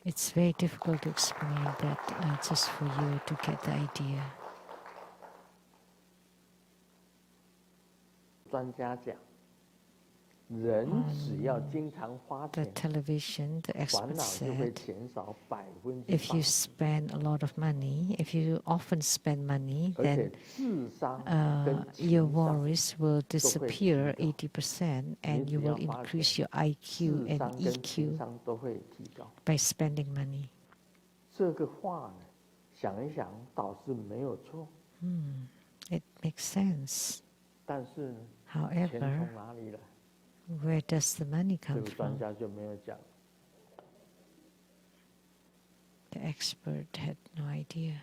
It's very difficult to explain, but just for you to get the idea. The television, the experts said, if you spend a lot of money, if you often spend money, then your worries will disappear 80% and you will increase your IQ and EQ by spending money. It makes sense. However, where does the money come from? The expert had no idea.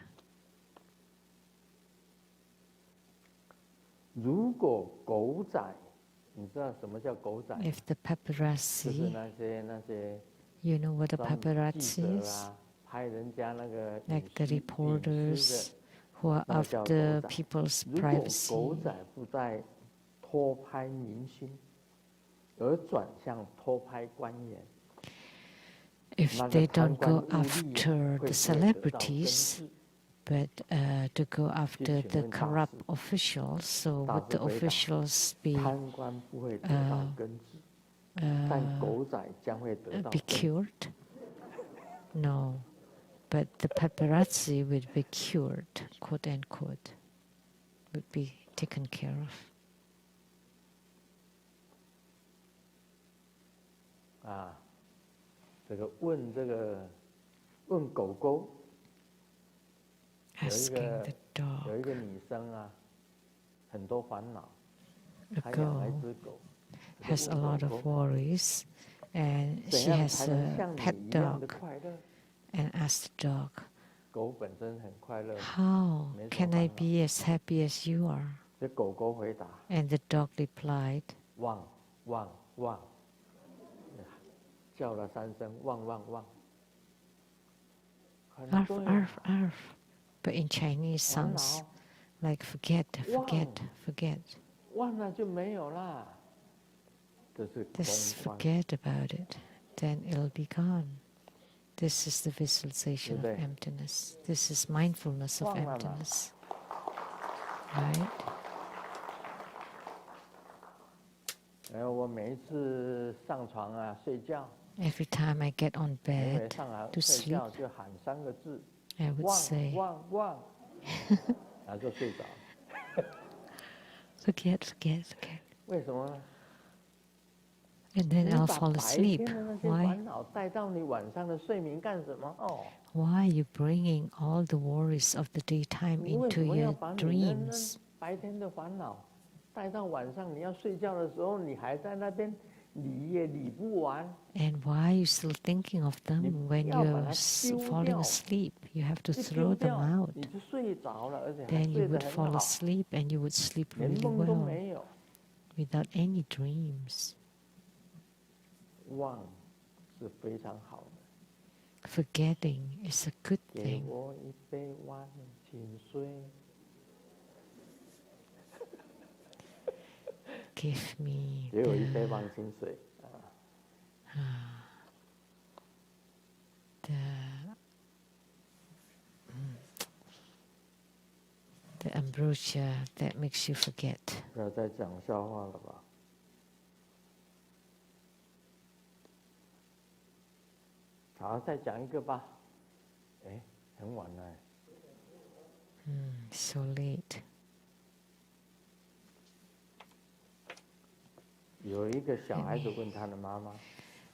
If the paparazzi, you know what the paparazzi is? Like the reporters who are after people's privacy. If they don't go after the celebrities, but to go after the corrupt officials, so would the officials be cured? No, but the paparazzi would be cured, quote unquote, would be taken care of. Asking the dog. A girl has a lot of worries, and she has a pet dog, and asked the dog, how can I be as happy as you are? And the dog replied, arf, arf, arf. But in Chinese sounds like forget, forget, forget. Just forget about it, then it'll be gone. This is the visualization of emptiness. This is mindfulness of emptiness. Right? Every time I get on bed to sleep, I would say, forget, forget, forget. And then I'll fall asleep. Why? Why are you bringing all the worries of the daytime into your dreams? And why are you still thinking of them when you're falling asleep? You have to throw them out. Then you would fall asleep and you would sleep really well without any dreams. Forgetting is a good thing. Give me the the ambrosia that makes you forget. 不要再讲笑话了吧？好，再讲一个吧。哎，很晚了。So late. 有一个小孩子问他的妈妈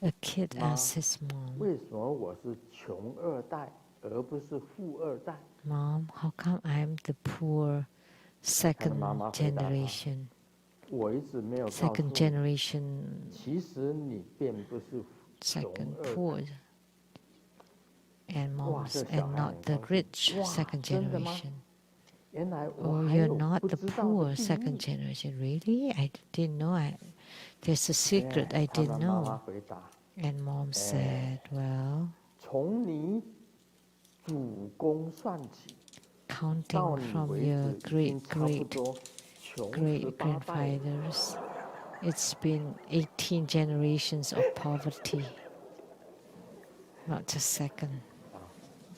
A kid asked his mom, 为什么我是穷二代而不是富二代 Mom, how come I'm the poor second 妈妈回答他 generation? 我一直没有告诉 Second 你 generation, 其实你并不是穷 second 二 poor. 代 And moms, 这小 and 孩 not 很 the 高兴 rich 哇 second 真的吗 generation. 原来我 Oh, 还 you're 有 not 不 the 知道的 poor 秘 second 密 generation. Really? I didn't know. There's a secret I 他 didn't 的妈妈 know. 回答 And mom said, well, 从你祖公算起 counting 到你 from 为 your 止已经 great 差不 great 多穷great 18代了 grandfathers, it's been 18 generations of poverty. Not just second.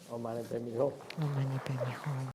我买了杯米后 No money, baby home.